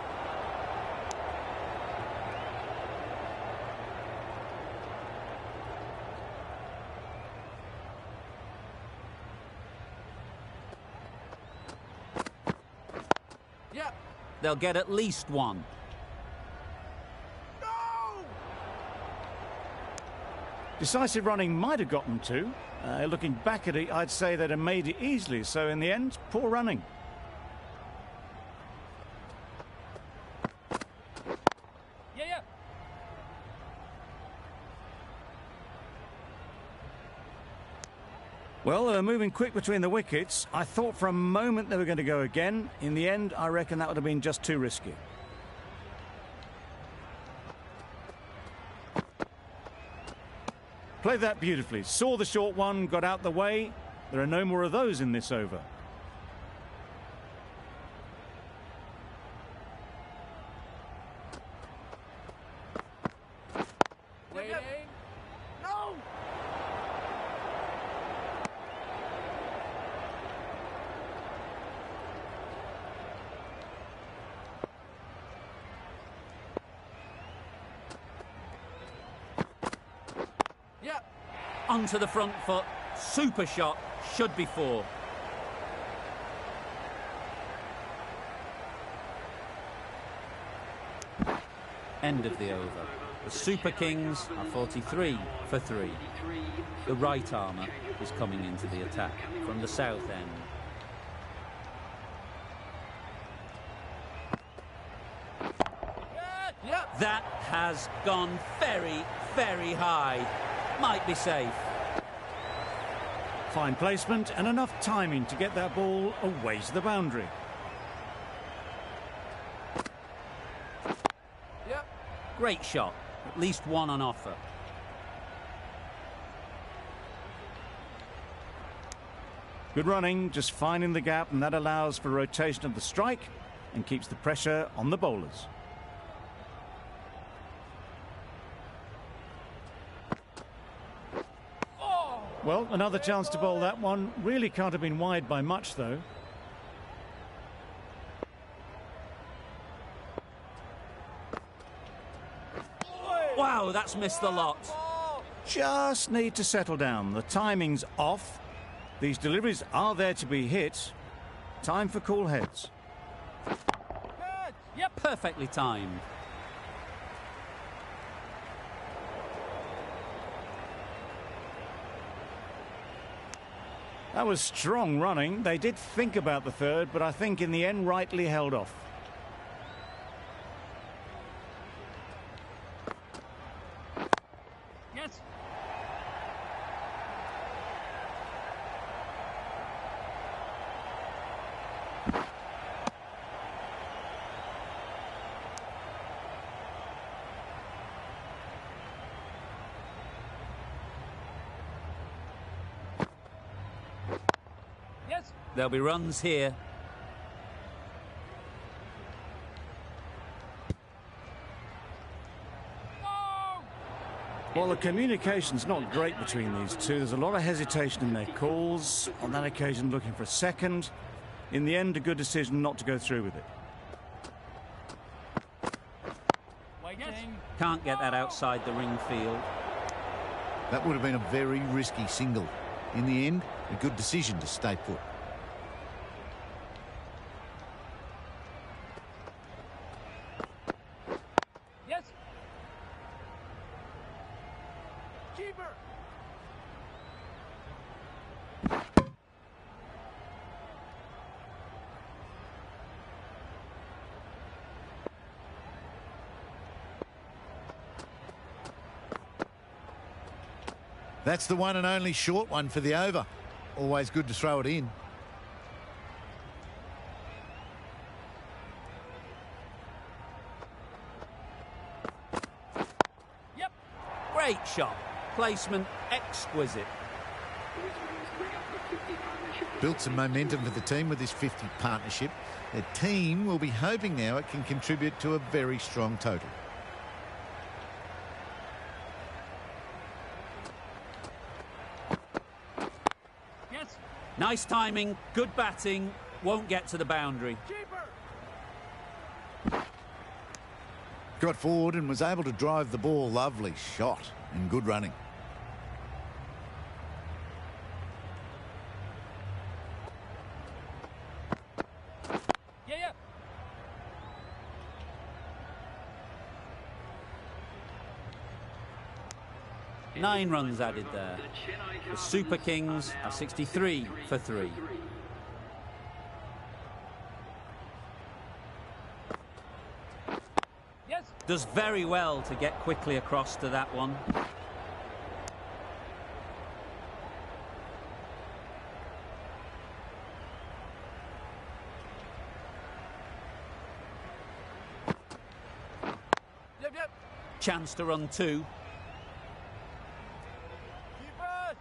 Yep. They'll get at least 1. No. Decisive running might have gotten 2. Looking back at it, I'd say they'd have made it easily. So in the end, poor running. Yeah. Well, they were moving quick between the wickets. I thought for a moment they were going to go again. In the end, I reckon that would have been just too risky. Played that beautifully. Saw the short one, got out the way. There are no more of those in this over. Waiting. No. Yep. Onto the front foot. Super shot. Should be 4. End of the over. The Super Kings are 43 for 3. The right armour is coming into the attack from the south end. Yep. That has gone very, very high. Might be safe. Fine placement and enough timing to get that ball away to the boundary. Yep. Great shot. At least one on offer. Good running, just finding the gap, and that allows for rotation of the strike and keeps the pressure on the bowlers. Well, another chance to bowl that one. Really can't have been wide by much, though. Wow, that's missed the lot. Just need to settle down. The timing's off. These deliveries are there to be hit. Time for cool heads. Yep, perfectly timed. That was strong running. They did think about the third, but I think in the end rightly held off. Yes. Yes. There'll be runs here. Well, the communication's not great between these two. There's a lot of hesitation in their calls. On that occasion, looking for a second. In the end, a good decision not to go through with it. Waiting. Can't get that outside the ring field. That would have been a very risky single. In the end, a good decision to stay put. Yes. Keeper. That's the one and only short one for the over. Always good to throw it in. Yep. Great shot. Placement exquisite. Built some momentum for the team with this 50 partnership. The team will be hoping now it can contribute to a very strong total. Yes. Nice timing, good batting, won't get to the boundary. Keeper. Got forward and was able to drive the ball. Lovely shot and good running. Yeah, yeah. 9 runs added there. The Super Kings are 63 for 3. Yes. Does very well to get quickly across to that one. Yep, yep. Chance to run 2. Keeper.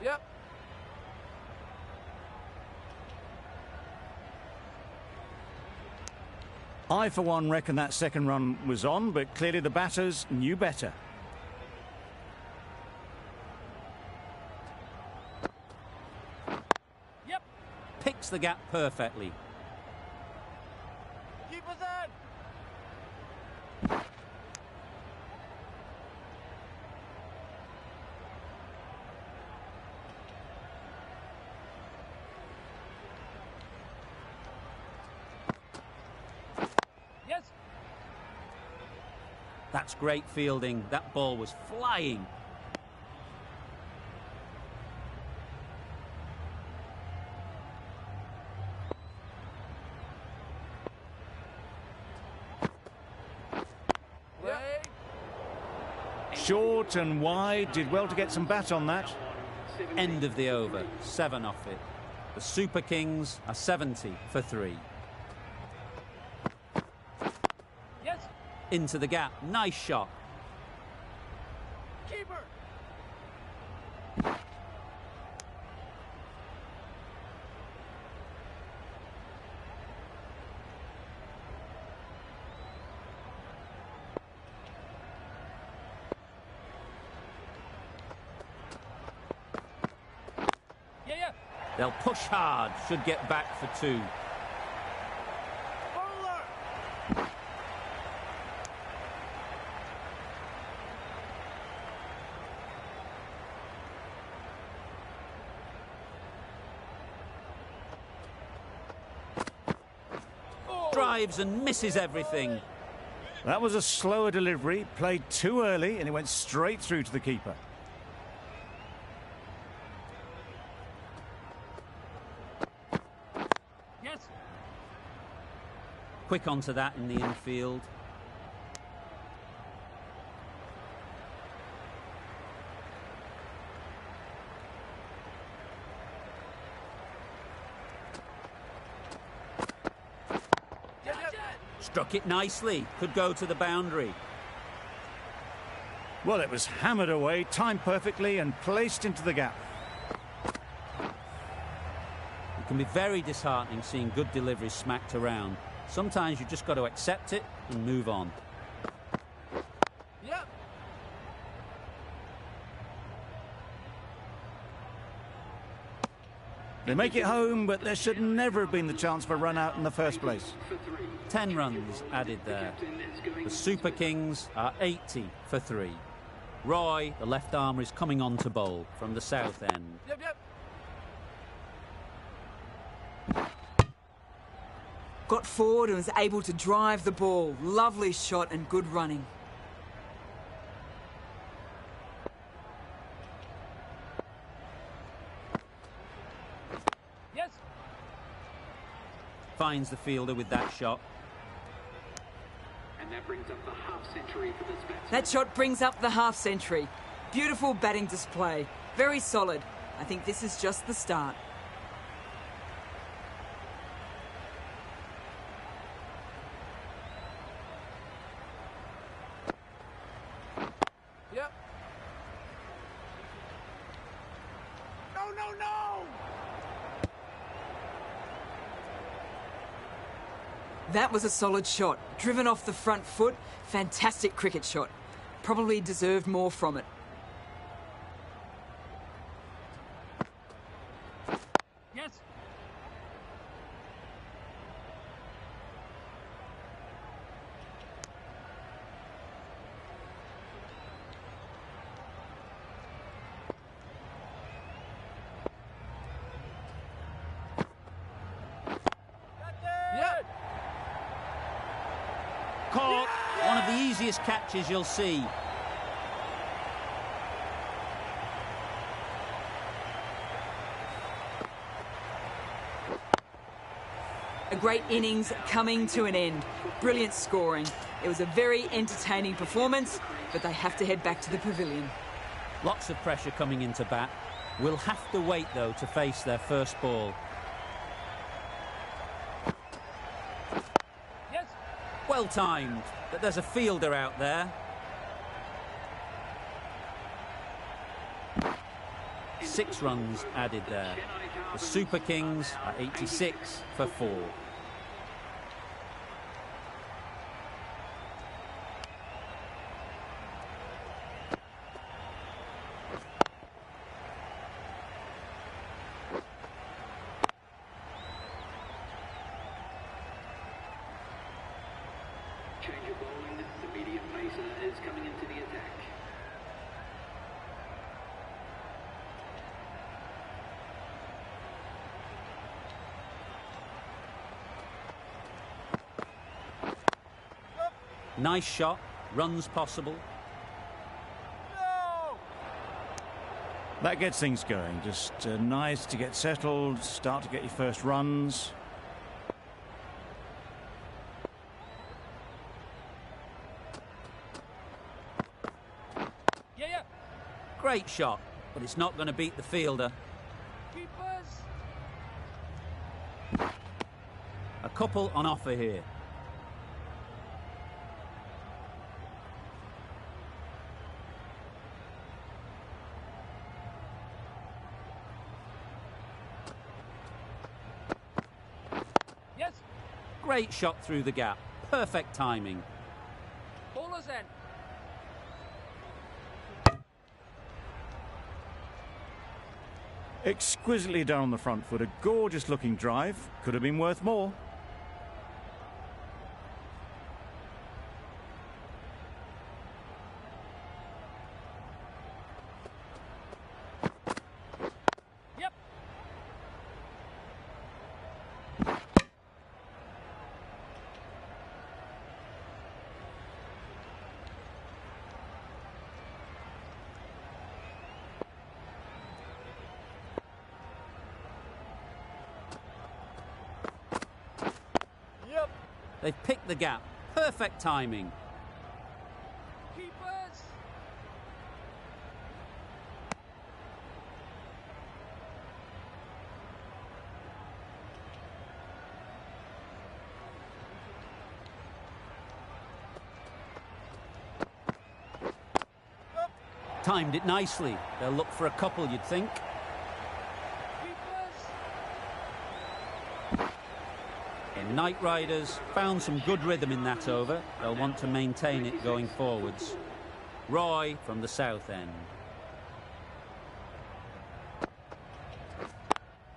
Yep. I, for one, reckon that second run was on, but clearly the batters knew better. Yep. Picks the gap perfectly. Keeper's in. Yes. That's great fielding. That ball was flying. Short and wide, did well to get some bat on that. End of the over, 7 off it. The Super Kings are 70 for 3. Yes. Into the gap, nice shot. Keeper. They'll push hard, should get back for 2. Bowler. Drives and misses everything. That was a slower delivery, played too early, and it went straight through to the keeper. Quick onto that in the infield. Struck it nicely. Could go to the boundary. Well, it was hammered away, timed perfectly and placed into the gap. It can be very disheartening seeing good deliveries smacked around. Sometimes you just got to accept it and move on. Yep. They make it home, but there should never have been the chance for a run out in the first place. 10 runs added there. The Super Kings are 80 for 3. Roy, the left armer, is coming on to bowl from the south end. Yep. Got forward and was able to drive the ball. Lovely shot and good running. Yes. Finds the fielder with that shot. And that brings up the half century for this batsman. That shot brings up the half century. Beautiful batting display. Very solid. I think this is just the start. Yep. No. That was a solid shot. Driven off the front foot. Fantastic cricket shot. Probably deserved more from it. Yes. Yep. Caught. One of the easiest catches you'll see. A great innings coming to an end. Brilliant scoring. It was a very entertaining performance, but they have to head back to the pavilion. Lots of pressure coming into bat. Will have to wait, though, to face their first ball. Yes. Well timed, but there's a fielder out there. Six runs added there. The Super Kings are 86 for 4. Change of bowling. The medium pacer is coming into the attack. Nice shot, Runs possible. That gets things going. Just nice to get settled, start to get your first runs. Yeah, yeah. Great shot, but it's not going to beat the fielder. Keepers. A couple on offer here. Yes. Great shot through the gap. Perfect timing. Bowler's end. Exquisitely done on the front foot. A gorgeous looking drive. Could have been worth more. Yep. Yep. They've picked the gap. Perfect timing. Keepers. Timed it nicely. They'll look for a couple, you'd think. Keepers. In Knight Riders, found some good rhythm in that over. They'll want to maintain it going forwards. Roy from the south end.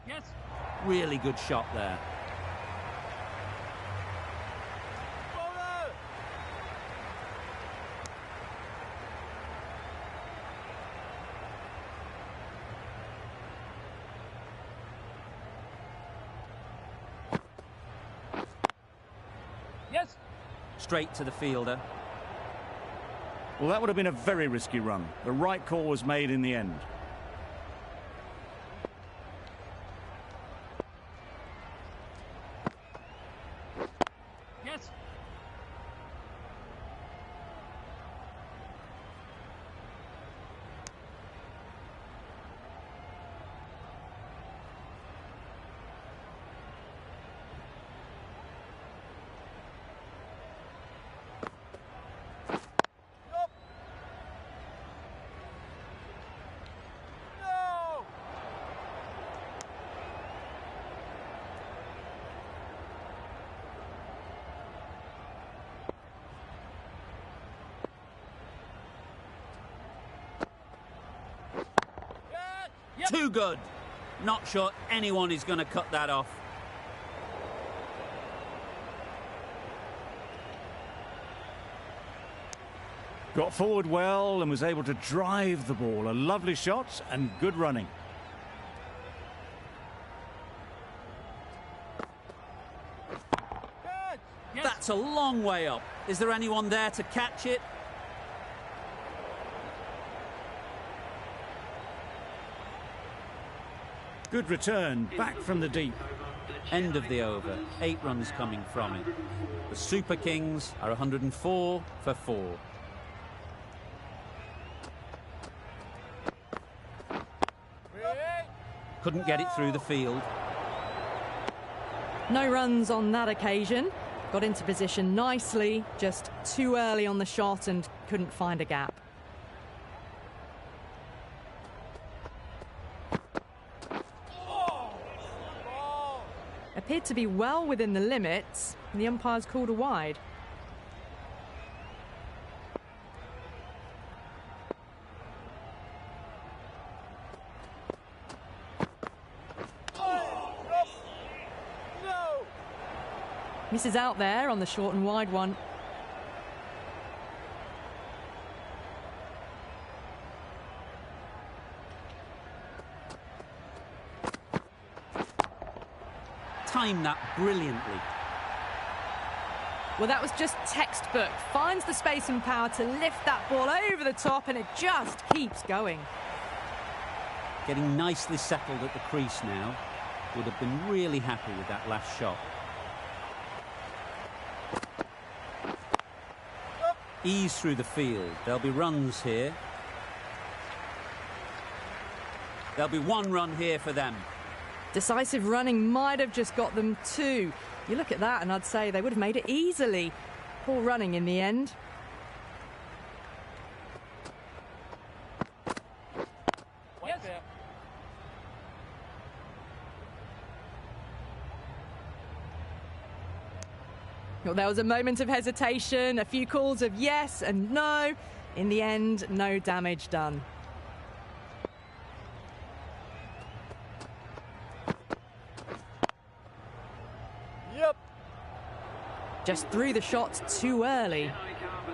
Yes. Really good shot there. Bowler. Yes. Straight to the fielder. Well, that would have been a very risky run. The right call was made in the end. Yes. No. Yes. Yep. Too good. Not sure anyone is going to cut that off. Got forward well and was able to drive the ball. A lovely shot and good running. Yes. Yes. That's a long way up. Is there anyone there to catch it? Good return, back from the deep. End of the over. 8 runs coming from it. The Super Kings are 104 for 4. Couldn't get it through the field. No runs on that occasion. Got into position nicely, just too early on the shot and couldn't find a gap. Appeared to be well within the limits, and the umpires called a wide. No. Misses out there on the short and wide one. Timed that brilliantly. Well, that was just textbook. Finds the space and power to lift that ball over the top, and it just keeps going. Getting nicely settled at the crease now. Would have been really happy with that last shot. Ease through the field. There'll be runs here. There'll be one run here for them. Decisive running might have just got them two. You look at that and I'd say they would have made it easily. Poor running in the end. Yes. Well, there was a moment of hesitation, a few calls of yes and no. In the end, no damage done. Yep. Just threw the shot too early.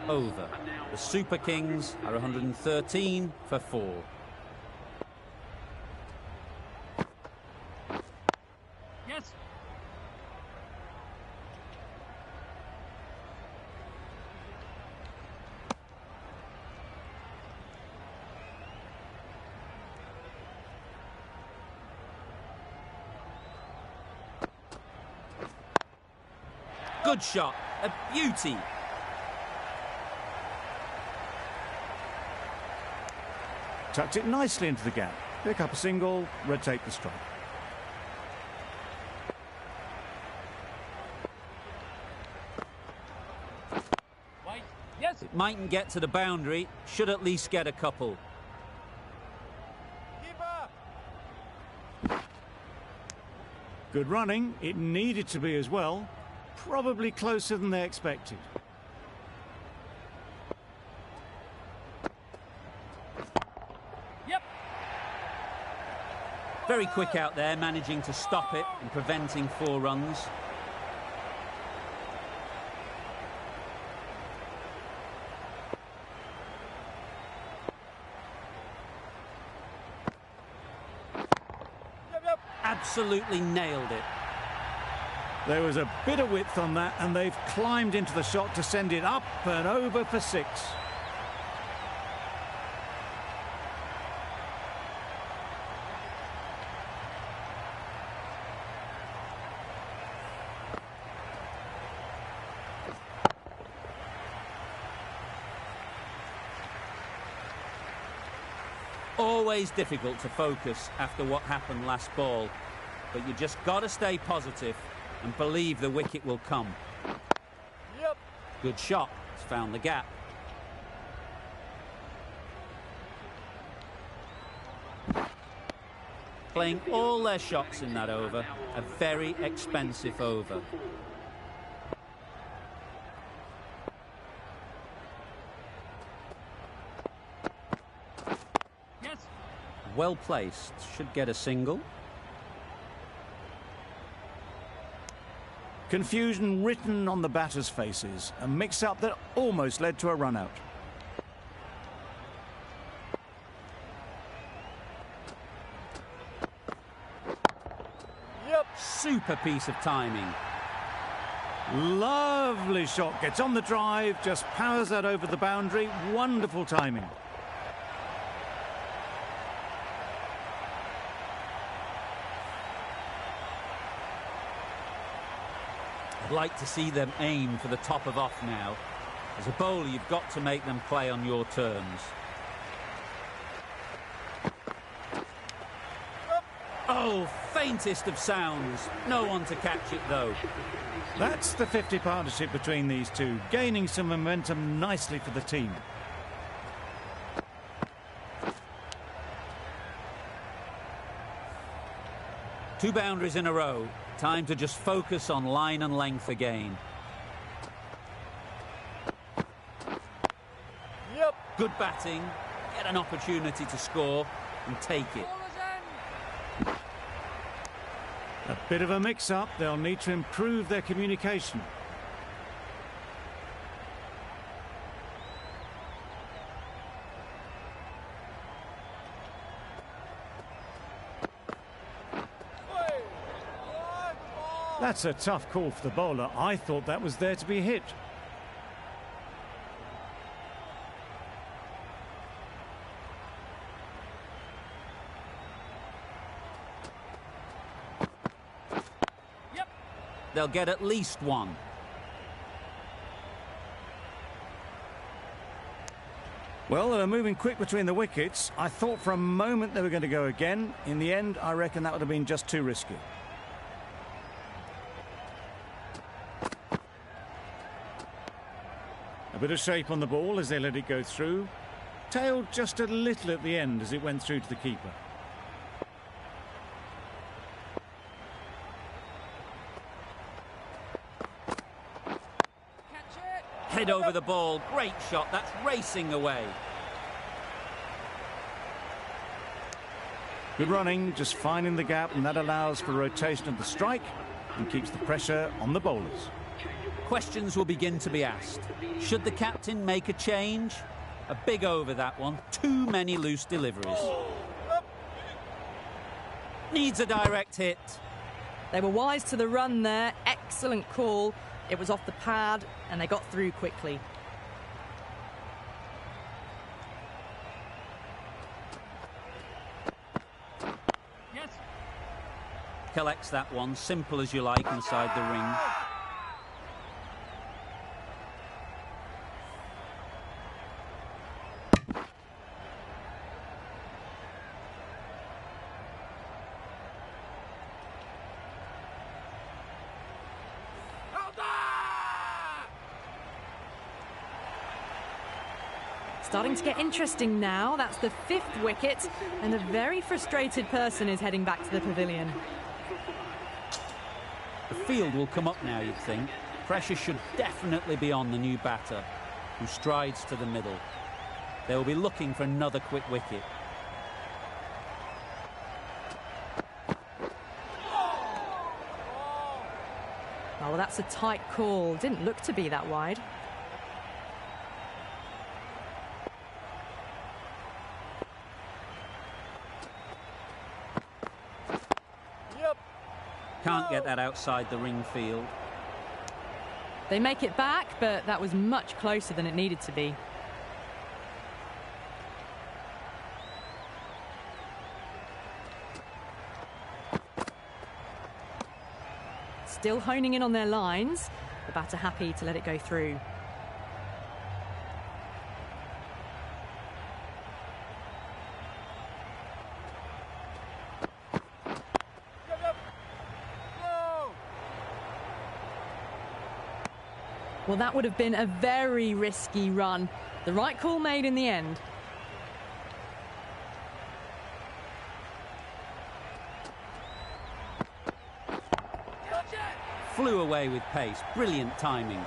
Over. The Super Kings are 113 for 4. Yes. Good shot. A beauty. Tucked it nicely into the gap. Pick up a single, rotate the strike. Wait. Yes. It mightn't get to the boundary. Should at least get a couple. Keeper. Good running. It needed to be as well. Probably closer than they expected. Yep. Very quick out there, managing to stop it and preventing 4 runs. Yep. Yep. Absolutely nailed it. There was a bit of width on that, and they've climbed into the shot to send it up and over for 6. Always difficult to focus after what happened last ball, but you just got to stay positive and believe the wicket will come. Yep. Good shot. It's found the gap. Playing all their shots in that over. A very expensive over. Yes. Well placed. Should get a single. Confusion written on the batters' faces. A mix-up that almost led to a run-out. Yep. Super piece of timing. Lovely shot. Gets on the drive, just powers that over the boundary. Wonderful timing. I'd like to see them aim for the top of off now. As a bowler, you've got to make them play on your terms. Oh, faintest of sounds. No one to catch it, though. That's the 50 partnership between these two, gaining some momentum nicely for the team. Two boundaries in a row. Time to just focus on line and length again. Yep. Good batting. Get an opportunity to score and take it. A bit of a mix-up. They'll need to improve their communication. That's a tough call for the bowler. I thought that was there to be hit. Yep. They'll get at least one. Well, they were moving quick between the wickets. I thought for a moment they were going to go again. In the end, I reckon that would have been just too risky. A bit of shape on the ball as they let it go through. Tailed just a little at the end as it went through to the keeper. Head over the ball. Great shot. That's racing away. Good running, just finding the gap, and that allows for rotation of the strike and keeps the pressure on the bowlers. Questions will begin to be asked. Should the captain make a change? A big over, that one. Too many loose deliveries. Needs a direct hit. They were wise to the run there. Excellent call. It was off the pad and they got through quickly. Yes. Collects that one, simple as you like, inside the ring. Starting to get interesting now. That's the 5th wicket, and a very frustrated person is heading back to the pavilion. The field will come up now, you'd think. Pressure should definitely be on the new batter, who strides to the middle. They will be looking for another quick wicket. Oh, well, that's a tight call. Didn't look to be that wide. Can't get that outside the ring field. They make it back, but that was much closer than it needed to be. Still honing in on their lines. The batter happy to let it go through. Well, that would have been a very risky run. The right call made in the end. Flew away with pace. Brilliant timing. And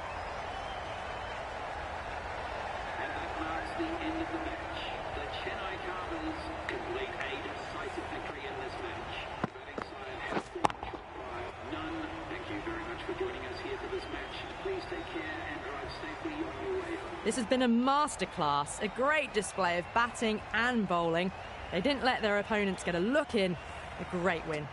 that marks the end of the match. The Chennai Carvers complete a decisive victory in this match. The batting side have fallen short by none. Thank you very much for joining us here for this match. Please take care and drive safely on your way home. This has been a masterclass, a great display of batting and bowling. They didn't let their opponents get a look in. A great win.